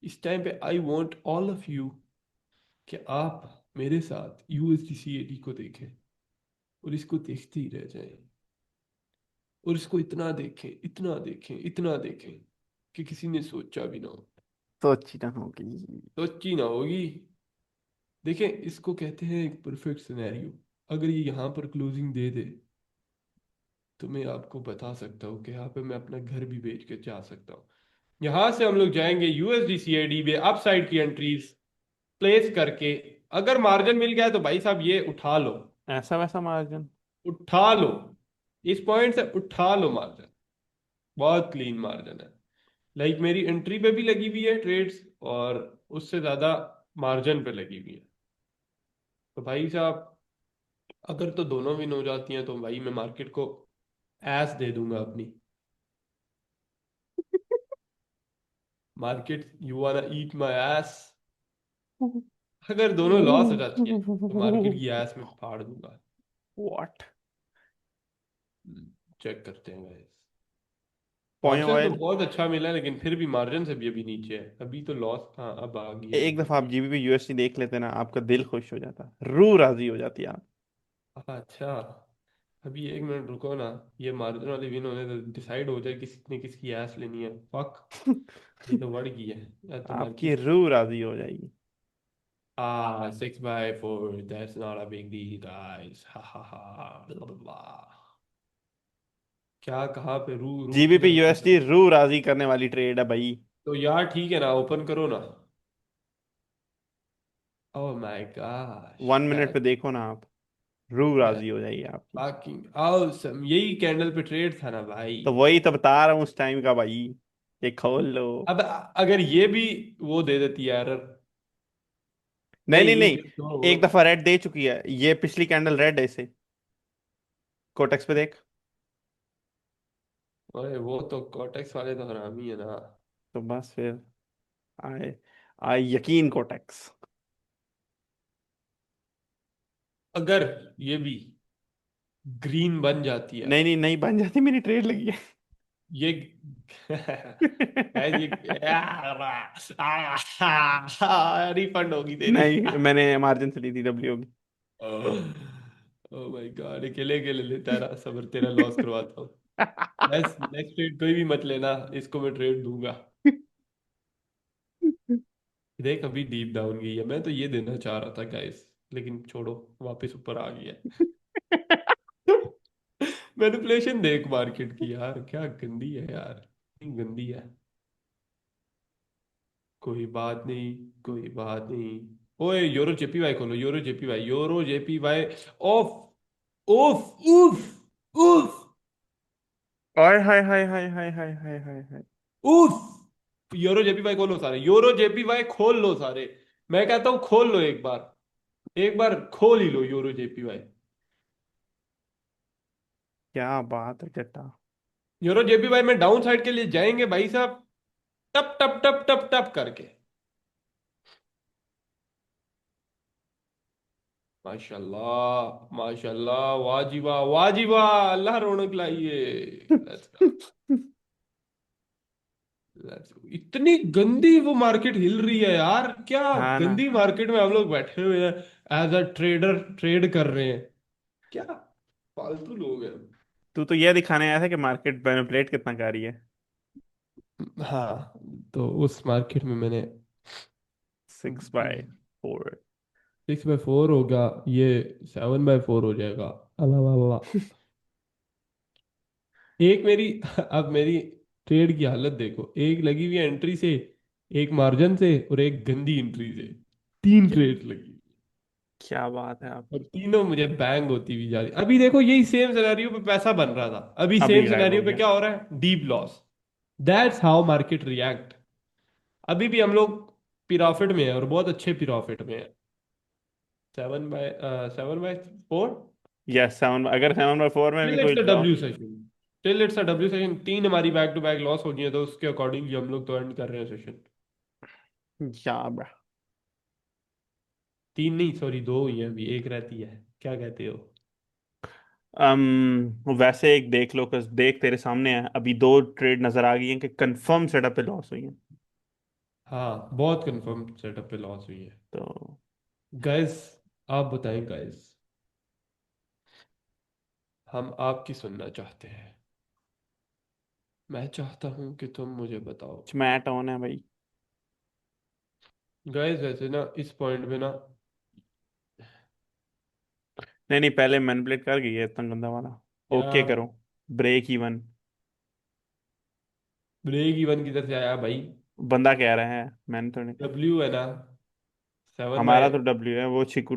इस टाइम पे I want all of you कि आप मेरे साथ यूएसडीसीएडी को देखें, और इसको देखते ही रह जाएं, और इसको इतना देखें, इतना देखें, इतना देखें कि किसी ने सोचा भी ना हो। तो अच्छी ना होगी। सोची ना होगी। देखें, इसको कहते हैं एक परफेक्ट सिनेरियो। अगर ये यहाँ पर क्लोजिंग दे दे, तो मैं आपको बता सकता हूँ कि यहाँ पे मैं अपना घर भी बेच के जा सकता हूँ। यहाँ से हम लोग जाएंगे यूएसडीसीएडी में, अपसाइड की एंट्रीज प्लेस करके। अगर मार्जिन मिल गया तो भाई साहब ये उठा लो, ऐसा वैसा मार्जिन? उठा लो। इस पॉइंट से उठा लो मार्जिन। बहुत क्लीन मार्जिन है। लाइक मेरी एंट्री पे भी लगी हुई है ट्रेड्स, और उससे ज्यादा मार्जिन पे लगी हुई है। तो भाई साहब, अगर तो दोनों विन हो जाती हैं तो भाई मैं मार्केट को एस दे दूंगा अपनी। Market, you wanna eat my S. अगर दोनों लॉस हो जाती है तो मार्केट की एस में फाड़ दूंगा। व्हाट? चेक करते हैं गाइस। पॉइंट मार्जिन तो ऑयल। बहुत अच्छा मिला है, लेकिन फिर भी मार्जिन से भी अभी नीचे है। अभी तो लॉस, हाँ अब आ गई है एक दफा मार्केट। आप जीबीपी यूएसटी देख लेते ना, आपका दिल खुश हो जाता, रूह राजी हो जाती आप। अच्छा, अभी एक मिनट रुको ना। ये मार्जिन वाली विन होने तो डिसाइड हो जाए किसने किसकी एस लेनी है। फक, ये तो बढ़ गई है। या तो आपकी मार्केट, रूह राजी हो जाएगी। 6/4, that's not a big deal guys, हा हा हा, blah, blah, blah. क्या, कहाँ पे रू रू जीबीपी किधर था यूएसटी सर? रूह राजी करने वाली ट्रेड है भाई। तो यार ठीक है ना, ओपन करो ना। ओह माय गॉश, 1 मिनट पे दैट देखो ना आप, रूह दैट राजी हो जाएगी आपकी। Fucking awesome। यही कैंडल पे ट्रेड था ना भाई। तो वही तो बता रहा हूँ उस टाइम का भाई, ये खोल लो। अब अगर ये भी वो दे देती है एरर। नहीं नहीं नहीं नहीं, नहीं, तो एक दफा रेड दे चुकी है, ये पिछली कैंडल रेड है इसे। कोटेक्स पे देख। ओए वो तो कॉटेक्स वाले तो हरामी है ना। तो बस फिर, आए, आए यकीन कोटेक्स। अगर ये भी ग्रीन बन जाती है, नहीं नहीं नहीं, बन जाती, मेरी ट्रेड लगी है। ये गाइस, ये रिफंड होगी तेरी। नहीं, मैंने मार्जिन से ली थी डब्ल्यू की। ओह माय गॉड, अकेले अकेले लेता रहा, सबर तेरा लॉस करवाता हूँ। बस नेक्स्ट ट्रेड कोई भी मत लेना, इसको मैं ट्रेड दूंगा। देख अभी डीप डाउन गई है, मैं तो ये देना चाह रहा था गाइस, लेकिन छोड़ो, वापस ऊपर आ गई है। मैनिपुलेशन देख मार्केट की यार, क्या गंदी है यार, इतनी गंदी है। कोई बात नहीं, कोई बात नहीं। ओए यूरो जेपीवाई खोलो, euro JPY, euro JPY. Of, उफ उफ उफ हाय हाय हाय हाय हाय हाय हाय हाय हाय। उफ। यूरो जेपीवाई खोलो सारे, यूरो जेपीवाई खोल लो सारे। मैं कहता हूँ खोल लो एक बार, एक बार खोल ही लो यूरो जेपीवाई। क्या बात है चट्टा। यूरो जेपीवाई में डाउन साइड के लिए जाएंगे भाई साहब, टप टप टप टप टप करके। माशाल्लाह माशाल्लाह, वाजिबा वाजिबा, अल्लाह रौनक लाइए। Let's go, let's go. इतनी गंदी वो मार्केट हिल रही है यार, क्या हाँ ना। गंदी मार्केट में हम लोग बैठे हुए हैं, एज अ ट्रेडर ट्रेड कर रहे हैं। क्या फालतू लोग हैं। तू तो यह दिखाने आया था कि मार्केट मैनिपुलेट कितना कर रही है। हाँ, तो उस मार्केट में मैंने 6/4। 6/4 हो गया, ये 7/4 हो जाएगा। अल्लाह वाह वाह। एक मेरी अब मेरी ट्रेड की हालत देखो, एक लगी हुई है एंट्री से, एक मार्जिन से, और एक गंदी एंट्री से। तीन क्या ट्रेड लगी क्या बात है और आपकी। तीनों मुझे बैंग होती हुई जा रही। अभी देखो यही सेम सिनेरियो पे पैसा बन रहा था, अभी अभी सेम गायब हो सिनेरियो पे गया। क्या हो रहा है, deep loss. That's how market react. अभी भी हम लोग प्रॉफिट में है, और बहुत अच्छे प्रॉफिट में है। 7/4। यस 7, अगर 7/4 में भी टिल कोई it's a loss. W session. Till it's a W session, तीन हमारी बैक टू बैक लॉस हो गई है, तो उसके अकॉर्डिंगली हम लोग तो अर्न कर रहे हैं सेशन। या ब्रा। तीन नहीं, सॉरी, दो हुई है, अभी एक रहती है। क्या कहते हो? वैसे एक देख लो, कस देख तेरे सामने है, अभी दो ट्रेड नजर आ गई हैं कि कंफर्म सेटअप पे लॉस हुई है। हाँ, बहुत कंफर्म सेटअप पे लॉस हुई है। तो गाइस, आप बताएं गाइस, हम आपकी सुनना चाहते हैं। मैं चाहता हूं कि तुम मुझे बताओ। मैट ऑन है भाई। गाइस वैसे ना इस पॉइंट पे ना, नहीं नहीं, पहले मैनिपुलेट कर गई है इतना गंदा वाला। क्या ओके करो। Break even. ब्रेक इवन किधर से आया भाई? बंदा कह रहा है, मैंने तो नहीं कहा। डब्ल्यू है ना, सेवन हमारा बाय तो डब्ल्यू है, वो चिकू।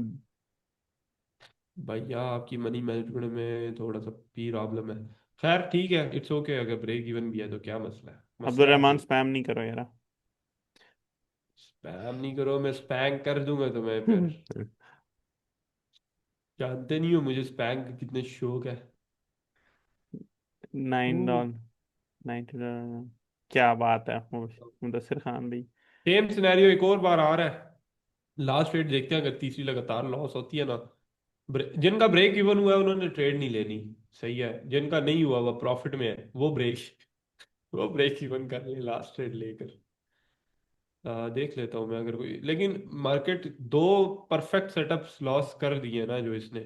भैया आपकी मनी मैनेजमेंट में थोड़ा सा भी प्रॉब्लम है। खैर ठीक है, इट्स ओके, अगर ब्रेक इवन भी है तो क्या मसला है, अब्दुल मसला रहमान है। स्पैम नहीं करो यार। स्पैम नहीं करो, मैं स्पैंक कर दूंगा तुम्हें फिर। जानते नहीं हो मुझे स्पैंक के कितने शौक है। $9। 90। क्या बात है मुदस्सिर खान भाई। सेम सिनेरियो एक और बार आ रहा है। लास्ट रेट देखते हैं, अगर तीसरी लगातार लॉस होती है ना, जिनका ब्रेक इवन हुआ है उन्होंने ट्रेड नहीं लेनी। सही है, जिनका नहीं हुआ वो प्रॉफिट में है, वो ब्रेक इवन कर ले लास्ट ट्रेड लेकर। देख लेता हूँ मैं, अगर कोई, लेकिन मार्केट दो परफेक्ट सेटअप्स लॉस कर दिए ना जो इसने,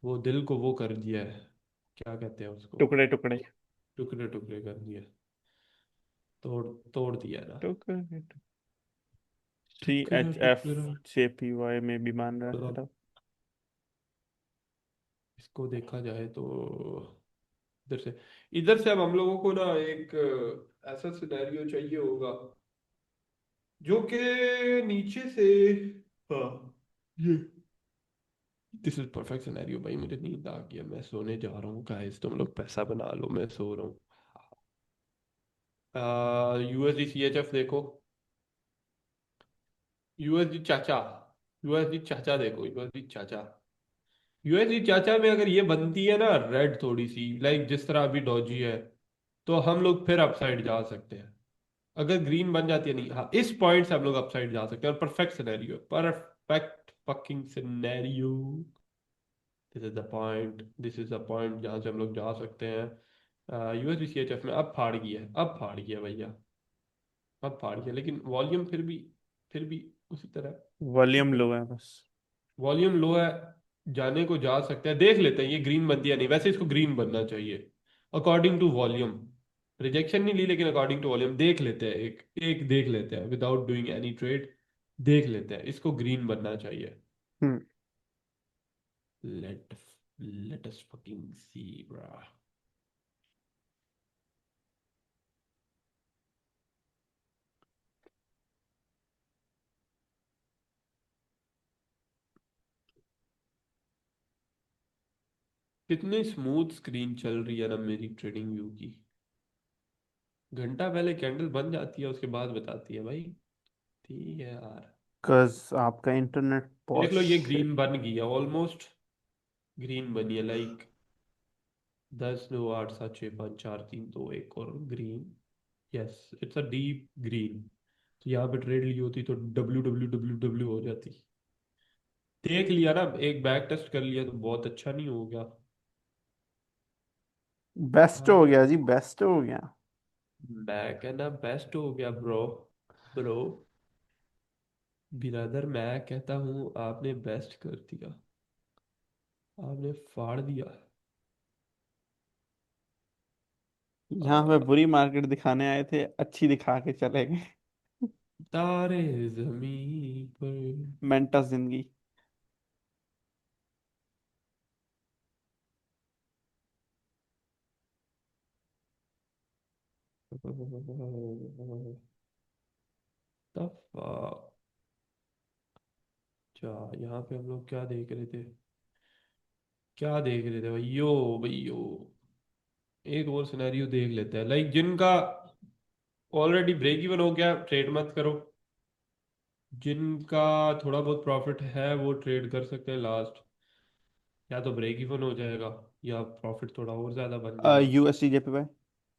वो दिल को वो कर दिया है, क्या कहते हैं उसको, टुकड़े टुकड़े। टुकड़े टुकड़े कर दिए, तोड़ तोड़ दिया ना। टुकड़े। सी टुकड़ा एच एफ टुकड़ा JPY में भी मान रहा है तोड़ा। सेटअप। इसको देखा जाए तो इधर से इधर से अब हम लोगों को ना एक ऐसा सिनेरियो चाहिए होगा जो कि नीचे से, हाँ, ये दिस इज परफेक्ट सिनेरियो भाई। मुझे नींद आ गई है, मैं सोने जा रहा हूँ गाइस, तुम लोग पैसा बना लो, मैं सो रहा हूँ। USD CHF देखो, यूएसडी चाचा, यूएसडी चाचा देखो, यूएसडी चाचा। यूएसडी चाचा में अगर ये बनती है ना रेड थोड़ी सी, लाइक जिस तरह अभी डॉजी है, तो हम लोग फिर अपसाइड जा सकते हैं। अगर ग्रीन बन जाती है, नहीं, हाँ, इस पॉइंट से हम लोग अपसाइड जा सकते हैं, और perfect scenario, perfect fucking scenario. This is the point जहां से हम लोग जा सकते हैं। USD CHF में अब फाड़ गई है, अब फाड़ गया भैया, अब फाड़ गया, लेकिन वॉल्यूम फिर भी उसी तरह वॉल्यूम ऊपर। लो है बस। वॉल्यूम लो है, जाने को जा सकते हैं, देख लेते हैं ये ग्रीन बनती है नहीं, वैसे इसको ग्रीन बनना चाहिए अकॉर्डिंग टू वॉल्यूम। रिजेक्शन नहीं ली, लेकिन अकॉर्डिंग टू वॉल्यूम देख लेते हैं, एक एक देख लेते हैं विदाउट डूइंग एनी ट्रेड। देख लेते हैं, इसको ग्रीन बनना चाहिए। हम्म। लेट लेट अस फकिंग सी ब्रा। कितनी स्मूथ स्क्रीन चल रही है ना मेरी ट्रेडिंग व्यू की। घंटा पहले कैंडल बन जाती है, उसके बाद बताती है भाई। ठीक है यार। कज आपका इंटरनेट बहुत देख लो ये shit। ग्रीन बन गई है ऑलमोस्ट, ग्रीन बनी है लाइक 10 9 8 7 6 5 4 3 2 1 और green. Yes, it's a deep green. तो यहाँ पे ट्रेड ली होती तो WWWW हो जाती। देख लिया ना, एक बैक टेस्ट कर लिया तो बहुत अच्छा नहीं हो गया। बेस्ट हो हाँ, गया जी, बेस्ट हो गया। मैं कहना बेस्ट हो गया ब्रो। ब्रो, बिरादर, मैं कहता हूँ आपने बेस्ट कर दिया, आपने फाड़ दिया। यहाँ पे आ, बुरी मार्केट दिखाने आए थे, अच्छी दिखा के चले गए। तारे जमीन पर। मेंटस जिंदगी। तब अच्छा, यहाँ पे हम लोग क्या देख रहे थे, क्या देख रहे थे भैयो, भैयो एक और सिनेरियो देख लेते हैं, लाइक जिनका ऑलरेडी ब्रेक इवन हो गया ट्रेड मत करो, जिनका थोड़ा बहुत प्रॉफिट है वो ट्रेड कर सकते हैं लास्ट, या तो ब्रेक इवन हो जाएगा या प्रॉफिट थोड़ा और ज्यादा बन जाएगा। USD JPY.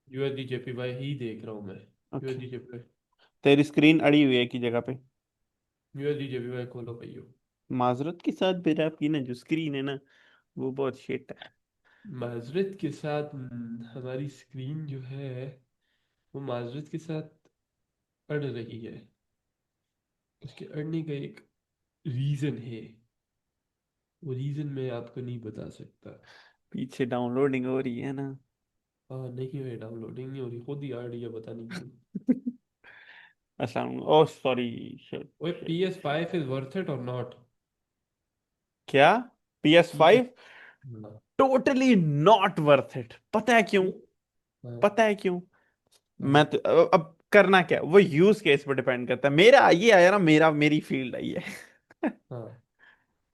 यूएसडी जेपीवाई ही देख रहा हूँ मैं। ओके। यूएसडी जेपीवाई, तेरी स्क्रीन अड़ी हुई है एक ही जगह पे। यूएसडी जेपीवाई खोलो भैया। माजरत के साथ मेरा आपकी ना जो स्क्रीन है ना, वो बहुत शिट है। माजरत के साथ हमारी स्क्रीन जो है वो माजरत के साथ अड़ रही है, उसके अड़ने का एक रीजन है, वो रीजन मैं आपको नहीं बता सकता। पीछे डाउनलोडिंग हो रही है ना। हाँ नहीं है, डाउनलोडिंग नहीं हो रही, खुद ही आ रही है, पता नहीं क्यों। अस्सलाम, ओह सॉरी। शिट। ओए P S five is worth it और नॉट? क्या? P S P S, five totally not worth it. पता है क्यों? हाँ पता है क्यों? हाँ मैं तो अब करना क्या, वो यूज केस पर डिपेंड करता है। मेरा ये आया ना, मेरी फील्ड आई है। हाँ।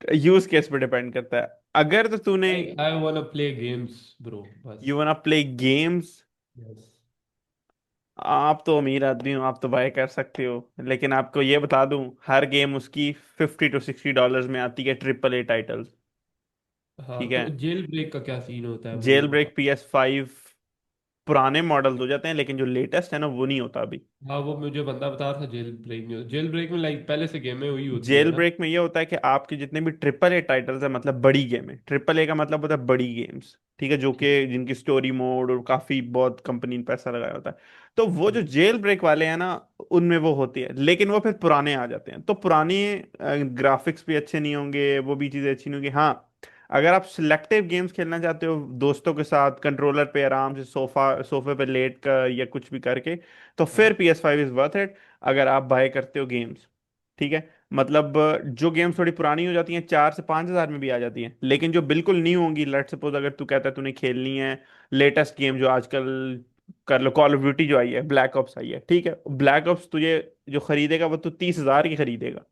यूज केस पे डिपेंड करता है। अगर तो तूने, आई वांना प्ले गेम्स ब्रो, बस। You वांना play games, yes. आप तो अमीर आदमी हो, आप तो बाय कर सकते हो। लेकिन आपको ये बता दूं, हर गेम उसकी $50 to $60 में आती है, AAA टाइटल्स। हाँ ठीक तो है। जेल ब्रेक का क्या सीन होता है वो जेल बता। ब्रेक PS5 पुराने मॉडल्स हो जाते हैं, लेकिन जो लेटेस्ट है ना वो नहीं होता अभी। हाँ वो मुझे बंदा बता रहा था, जेल ब्रेक में, जेल ब्रेक में लाइक पहले से गेमें हुई होती है जेल ना। ब्रेक में ये होता है कि आपके जितने भी AAA टाइटल्स है, मतलब बड़ी गेम है, AAA का मतलब होता है बड़ी गेम्स। ठीक है, जो ठीक कि जिनकी स्टोरी मोड और काफी बहुत कंपनी ने पैसा लगाया होता है, तो वो जो ठीक। जेल ब्रेक वाले हैं ना, उनमें वो होती है। लेकिन वो फिर पुराने आ जाते हैं, तो पुराने ग्राफिक्स भी अच्छे नहीं होंगे, वो भी चीजें अच्छी नहीं होंगी। हाँ, अगर आप सिलेक्टिव गेम्स खेलना चाहते हो दोस्तों के साथ कंट्रोलर पे आराम से सोफे पे लेट कर या कुछ भी करके, तो हाँ फिर PS5 इज वर्थ इट। अगर आप बाय करते हो गेम्स, ठीक है, मतलब जो गेम्स थोड़ी पुरानी हो जाती हैं, 4 से 5 हज़ार में भी आ जाती हैं, लेकिन जो बिल्कुल न्यू होंगी, लेट सपोज अगर तू कहता है तूने खेलनी है लेटेस्ट गेम जो आजकल, कर लो कॉल ऑफ ड्यूटी जो आई है, ब्लैक ऑप्स आई है, ठीक है, ब्लैक ऑप्स तुझे जो खरीदेगा वो तू 30 हज़ार की खरीदेगा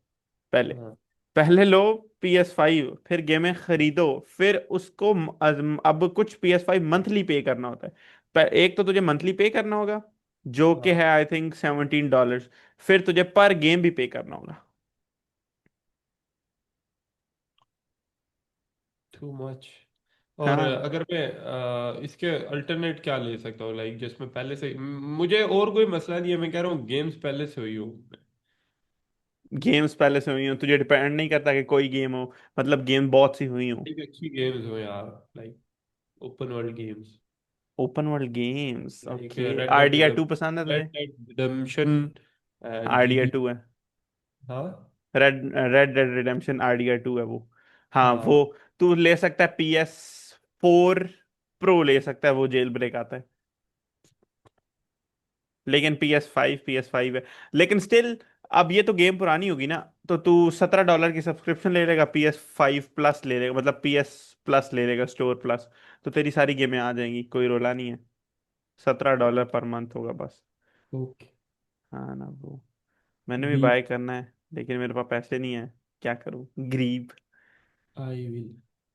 पहले। हाँ पहले लो PS5, फिर गेमें खरीदो, फिर उसको अब कुछ PS5 मंथली पे करना होता है। एक तो तुझे मंथली पे करना होगा, जो कि हाँ। है आई थिंक $17। फिर तुझे पर गेम भी पे करना होगा। Too much. और हाँ, अगर मैं इसके अल्टरनेट क्या ले सकता हूँ, लाइक जिसमें पहले से मुझे और कोई मसला नहीं है, मैं कह रहा हूँ गेम्स पहले से हुई हो। गेम्स पहले से हुई हो, तुझे डिपेंड नहीं करता कि कोई गेम हो, मतलब गेम बहुत सी हुई हो। एक अच्छी गेम्स हो यार, like open world games, open world games, like okay. Red dead RDR2 पसंद है रेड तुझे? Dead redemption and GT. RDR2 है। हाँ red red dead redemption RDR2 है वो। हाँ हाँ वो, तू ले सकता है PS4 प्रो ले सकता है, वो जेल ब्रेक आता है। लेकिन PS5 है, लेकिन स्टिल, अब ये तो गेम पुरानी होगी ना, तो तू $17 की सब्सक्रिप्शन ले लेगा, PS5 प्लस ले लेगा, मतलब PS प्लस ले लेगा, स्टोर प्लस। तो तेरी सारी गेमें आ जाएंगी, कोई रोला नहीं है। $17 पर मंथ होगा बस। ओके। हाँ ना वो, मैंने भी डीप। बाय करना है, लेकिन मेरे पास पैसे नहीं है। क्या करूं, गरीब। I will.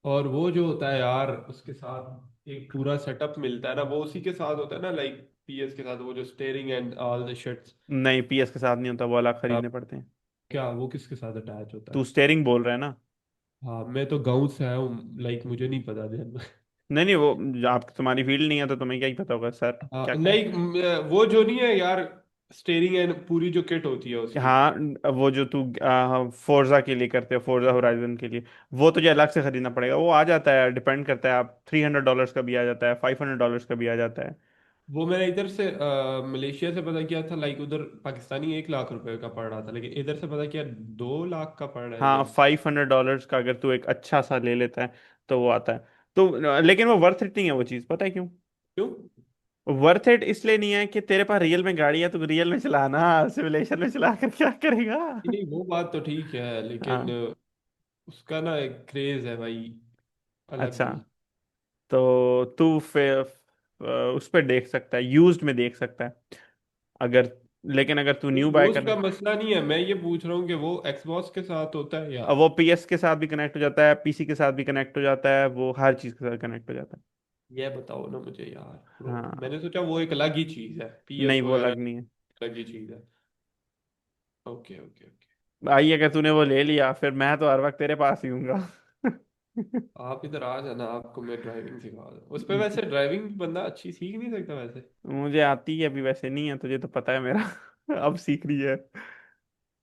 और वो जो होता है यार, उसके साथ एक पूरा सेटअप मिलता है ना, वो उसी के साथ होता है ना, लाइक पीएस के साथ वो जो steering and all the sheets. नहीं, PS के साथ नहीं होता, वो अलग खरीदने पड़ते हैं। क्या वो किसके साथ अटैच होता तू है? स्टेयरिंग बोल रहा है ना? हाँ मैं तो गाँव से आया हूँ, लाइक मुझे नहीं पता ध्यान। नहीं नहीं, वो आप, तुम्हारी फील्ड नहीं है तो तुम्हें क्या ही पता होगा सर। हाँ क्या कह नहीं वो जो नहीं है यार, स्टेयरिंग एंड पूरी जो किट होती है उसकी। हाँ, वो जो तू फोर्जा के लिए करते हो, फोर्जा होराइजन के लिए, वो तुझे अलग से खरीदना पड़ेगा। वो आ जाता है, डिपेंड करता है, आप $300 का भी आ जाता है, $500 का भी आ जाता है। वो मैंने इधर से मलेशिया से पता किया था, लाइक उधर पाकिस्तानी 1 लाख रुपए का पड़ रहा था, लेकिन इधर से पता किया 2 लाख का पड़ रहा है हाँ, इधर। $500 का अगर तू एक अच्छा सा ले लेता है तो वो आता है। तो लेकिन वो वर्थ इट नहीं है वो चीज़, पता है क्यों? क्यों? वर्थ इट इसलिए नहीं है कि तेरे पास रियल में गाड़ी है, तो रियल में चलाना, सिमुलेशन में चला कर क्या करेगा। नहीं वो बात तो ठीक है, लेकिन हाँ। उसका ना एक क्रेज है भाई, अलग अच्छा, ही। तो तू फिर उस पर देख सकता है, यूज्ड में देख सकता है अगर, लेकिन अगर तू न्यू बाय यूज कर, का मसला नहीं है, मैं ये पूछ रहा हूँ कि वो एक्सबॉक्स के साथ होता है या। अब वो पीएस के साथ भी कनेक्ट हो जाता है, पीसी के साथ भी कनेक्ट हो जाता है, वो हर चीज के साथ कनेक्ट हो जाता ये बताओ ना मुझे यार है। ब्रो। हाँ, मैंने सोचा वो एक अलग ही चीज है, पीएस नहीं वो वगैरह अलग नहीं है। अलग ही चीज है। Okay okay okay. भाई अगर तूने वो ले लिया फिर मैं तो हर वक्त तेरे पास ही हूँगा। आप इधर आ जाना, आपको मैं ड्राइविंग सिखा दूँ। उस पे वैसे ड्राइविंग बंदा अच्छी सीख नहीं सकता वैसे। मुझे आती है, अभी वैसे नहीं है, तुझे तो पता है मेरा। अब सीख रही है,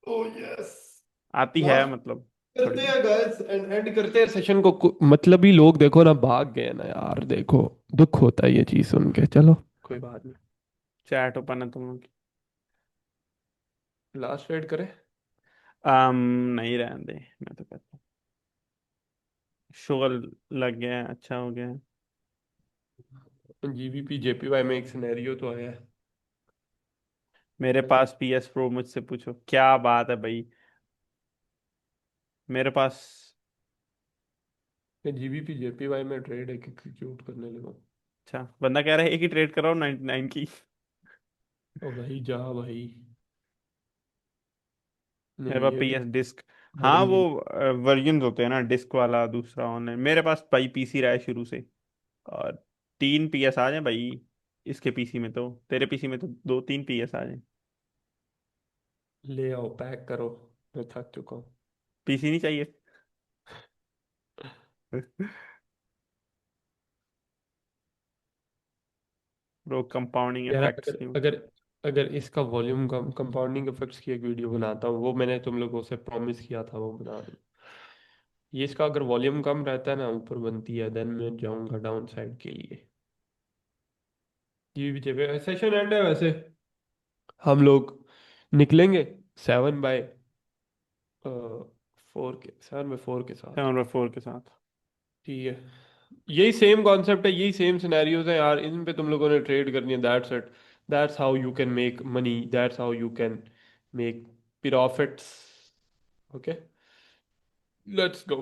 ओह यस। आती है लास्ट मतलब थोड़ी करते बहुत। हैं गाइस, एंड करते हैं सेशन को। मतलब ही लोग देखो ना भाग गए ना यार, देखो दुख होता है ये चीज सुन के। चलो कोई बात नहीं। चैट ओपन है तुम लोग की। लास्ट रेड करें। आम, नहीं रहने दे, मैं तो कहता हूँ शुगर लग गया है, अच्छा हो गया है। जीबीपी जेपीवाई में एक सिनेरियो तो आया है। मेरे अगर पास पीएस प्रो, मुझसे पूछो क्या बात है भाई, मेरे पास। जीबीपी जेपीवाई में ट्रेड एग्जीक्यूट करने लगा। अच्छा, बंदा कह रहा है एक ही ट्रेड कराओ 99 की। ओ भाई जा भाई। मेरे नहीं पास ये तो पीएस डिस्क, हाँ वो हरगिज। वर्जन होते हैं ना, डिस्क वाला दूसरा ऑनलाइन, मेरे पास भाई पीसी रहा है शुरू से, और 3 पीएस आ जाए भाई इसके पीसी में, तो तेरे पीसी में तो 2-3 पीएस आ जाए। ले आओ पैक करो, मैं थक चुका हूँ। पीसी नहीं चाहिए। ब्रो कंपाउंडिंग यार इफेक्ट्स अगर क्यों। अगर अगर इसका वॉल्यूम कम कंपाउंडिंग इफेक्ट्स की एक वीडियो बनाता हूँ, वो मैंने तुम लोगों से प्रॉमिस किया था, वो बना दूँ। ये इसका अगर वॉल्यूम कम रहता है ना, ऊपर बनती है, देन मैं जाऊंगा डाउन साइड के लिए। ये भी जब सेशन एंड है वैसे, हम लोग निकलेंगे 7/4 के साथ। 7/4 के साथ। ठीक है। यही सेम कॉन्सेप्ट है, यही सेम सिनेरियोज है यार, इन पे तुम लोगों ने ट्रेड करनी है। That's it. That's how you can make money, that's how you can make profits. Okay, let's go.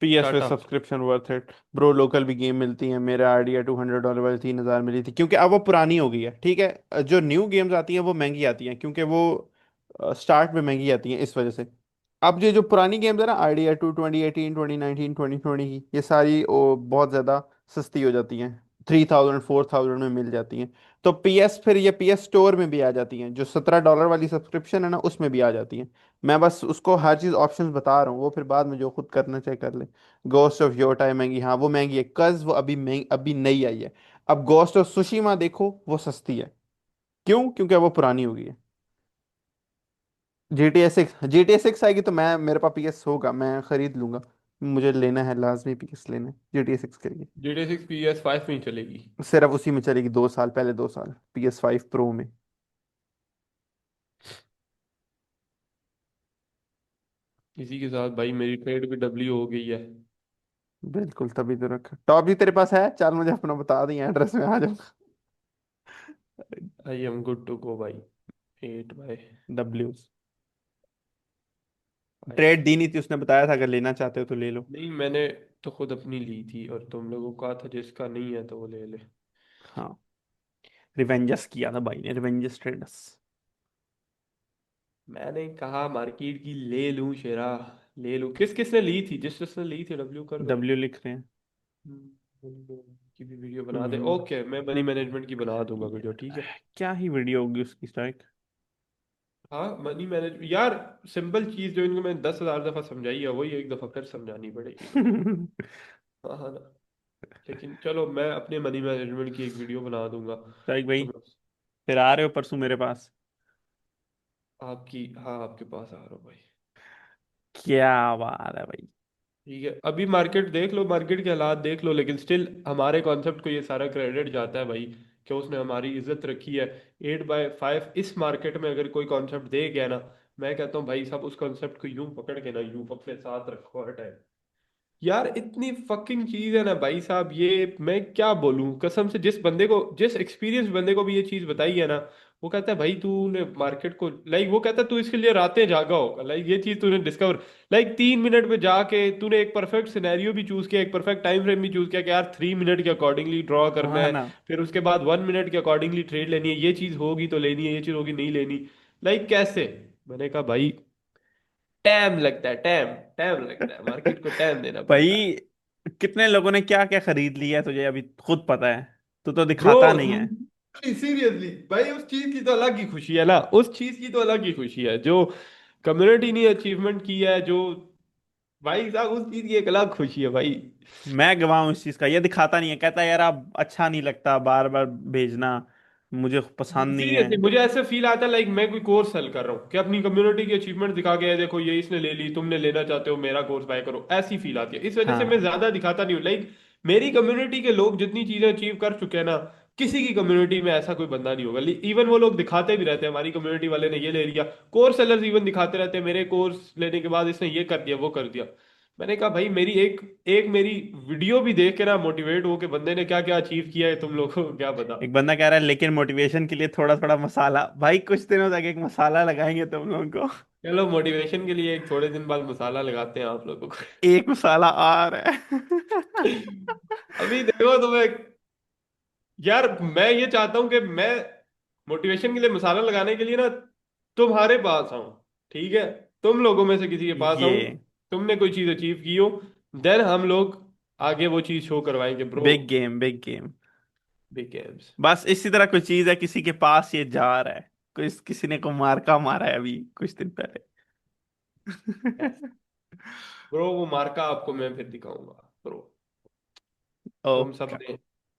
PS with Tata. Subscription worth it bro, local भी गेम मिलती है, मेरे आरडीआर $200 वाली 3,000 मिली थी, क्योंकि अब वो पुरानी हो गई है, ठीक है, जो न्यू गेम्स आती हैं वो महंगी आती हैं, क्योंकि वो स्टार्ट में महंगी आती हैं इस वजह से। अब ये जो पुरानी गेम्स है ना, आरडीआर 2, 2018, 2019, 2020 की, ये सारी बहुत ज़्यादा सस्ती हो जाती हैं, 3,000 4,000 में मिल जाती हैं। तो पीएस, फिर ये पीएस स्टोर में भी आ जाती हैं, जो $17 वाली सब्सक्रिप्शन है ना, उसमें भी आ जाती हैं। मैं बस उसको हर चीज़ ऑप्शंस बता रहा हूँ, वो फिर बाद में जो खुद करना चाहे कर ले। गोस्ट ऑफ योटा महंगी, हाँ वो महंगी है, कज वो अभी महंगी, अभी नई आई है। अब गोस्ट ऑफ सुशीमा देखो, वो सस्ती है। क्यों? क्योंकि अब वो पुरानी हो गई है। GTA 6, GTA 6 आएगी तो मैं, मेरे पास पीएस होगा, मैं खरीद लूंगा। मुझे लेना है, लाजमी पीएस लेना है GTA 6 के लिए। GTA 6 PS5 में ही चलेगी। सिर्फ उसी में चलेगी, 2 साल पहले, 2 साल PS5 Pro में। इसी के साथ भाई मेरी ट्रेड भी डब्ल्यू हो गई है। बिल्कुल, तभी तो रखा। टॉप भी तेरे पास है, चल मुझे अपना बता दी, एड्रेस में आ जाऊंगा। I am good to go भाई। 8/5। डब्ल्यू ट्रेड दी नहीं थी, उसने बताया था अगर लेना चाहते हो तो ले लो। नहीं मैंने तो खुद अपनी ली थी, और तुम लोगों को कहा था जिसका नहीं है तो वो ले ले। हाँ, रिवेंजस किया था भाई ने, रिवेंजस ट्रेडर्स। मैंने कहा मार्केट की ले लूं शेरा। ले लूं, किस किसने ली थी, जिस जिसने ली थी डब्ल्यू कर दो। डब्ल्यू लिख रहे हैं। की भी वीडियो बना दे। हम्म। ओके, मैं मनी मैनेजमेंट की बना दूंगा वीडियो, ठीक है। क्या ही वीडियो होगी उसकी स्ट्राइक। हाँ मनी मैनेज यार, सिंपल चीज जो इनको मैं 10,000 दफा समझाई है, वही एक दफा फिर समझानी पड़ेगी मुझे। हाँ हाँ ना। लेकिन चलो, मैं अपने मनी मैनेजमेंट की एक वीडियो बना दूंगा। स्ट्राइक भाई, तो मैं फिर आ रहे हो परसों मेरे पास? आपकी, हाँ आपके पास आ रहा हूँ भाई। क्या बात है भाई। ठीक है, अभी मार्केट देख लो, मार्केट के हालात देख लो, लेकिन स्टिल हमारे कॉन्सेप्ट को ये सारा क्रेडिट जाता है भाई, कि उसने हमारी इज्जत रखी है। 8/5 इस मार्केट में अगर कोई कॉन्सेप्ट दे गया ना, मैं कहता हूँ भाई साहब उस कॉन्सेप्ट को यूं पकड़ के ना, यूं अपने साथ रखो हर टाइम। यार इतनी फकिंग चीज है ना भाई साहब, ये मैं क्या बोलूं कसम से। जिस बंदे को, जिस एक्सपीरियंस बंदे को भी ये चीज बताई है ना, वो कहता है भाई तूने मार्केट को, लाइक वो कहता है तू इसके लिए रातें जागा होगा, लाइक ये चीज तूने डिस्कवर, लाइक 3 मिनट में जाके तूने एक परफेक्ट सिनेरियो भी चूज किया, एक परफेक्ट टाइम फ्रेम भी चूज किया कि यार 3 मिनट के अकॉर्डिंगली ड्रॉ करना हाँ है, ना। फिर उसके बाद 1 मिनट के अकॉर्डिंगली ट्रेड लेनी है, ये चीज होगी तो लेनी है, ये चीज होगी नहीं लेनी। लाइक कैसे? मैंने कहा भाई टाइम लगता है, टाइम टाइम लगता है, मार्केट को टाइम देना पड़ता है। भाई कितने लोगों ने क्या क्या खरीद लिया है तुझे अभी खुद पता है, तू तो ब्रो दिखाता नहीं है। सीरियसली भाई, उस चीज की तो अलग ही खुशी है ना, उस चीज की तो अलग ही खुशी है जो कम्युनिटी ने अचीवमेंट की है, जो भाई साहब उस चीज की एक अलग खुशी है भाई। मैं गवाऊं इस चीज का, ये दिखाता नहीं है, कहता है यार आप अच्छा नहीं लगता बार बार भेजना, मुझे पसंद नहीं है। सीरियसली मुझे ऐसे फील आता है लाइक मैं कोई कोर्स सेल कर रहा हूँ कि अपनी कम्युनिटी की अचीवमेंट दिखा के, देखो ये इसने ले ली, तुमने लेना चाहते हो मेरा कोर्स बाय करो, ऐसी फील आती है। इस वजह से मैं हाँ। ज्यादा दिखाता नहीं हूँ। लाइक मेरी कम्युनिटी के लोग जितनी चीजें अचीव कर चुके हैं ना, किसी की कम्युनिटी में ऐसा कोई बंदा नहीं होगा। इवन वो लोग दिखाते भी रहते हैं, हमारी कम्युनिटी वाले ने ये ले लिया, कोर्स सेलर्स इवन दिखाते रहते हैं मेरे कोर्स लेने के बाद इसने ये कर दिया वो कर दिया। मैंने कहा भाई मेरी एक एक मेरी वीडियो भी देख के ना मोटिवेट हो के बंदे ने क्या क्या अचीव किया है तुम लोगों को क्या पता। एक बंदा कह रहा है लेकिन मोटिवेशन के लिए थोड़ा थोड़ा मसाला, भाई कुछ दिनों तक एक मसाला लगाएंगे तुम लोगों को। चलो मोटिवेशन के लिए एक थोड़े दिन बाद मसाला लगाते हैं आप लोगों को। एक मसाला आ रहा है। अभी देखो तुम्हें, यार मैं ये चाहता हूं कि मैं मोटिवेशन के लिए मसाला लगाने के लिए ना तुम्हारे पास आऊं, ठीक है? तुम लोगों में से किसी के पास आऊं, ये तुमने कोई चीज अचीव की हो, देन हम लोग आगे वो चीज शो करवाएंगे bro. Big game, big game. Big games. बस इसी तरह कोई चीज है, किसी के पास ये जा रहा है, कोई किसी ने को मार्का मारा है अभी कुछ दिन पहले। ब्रो वो मार्का आपको मैं फिर दिखाऊंगा ब्रो। तुम ओके। सबने।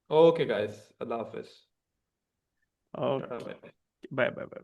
ओके गाइस, अल्लाह हाफिज। ओके। Tata bye. Bye bye bye.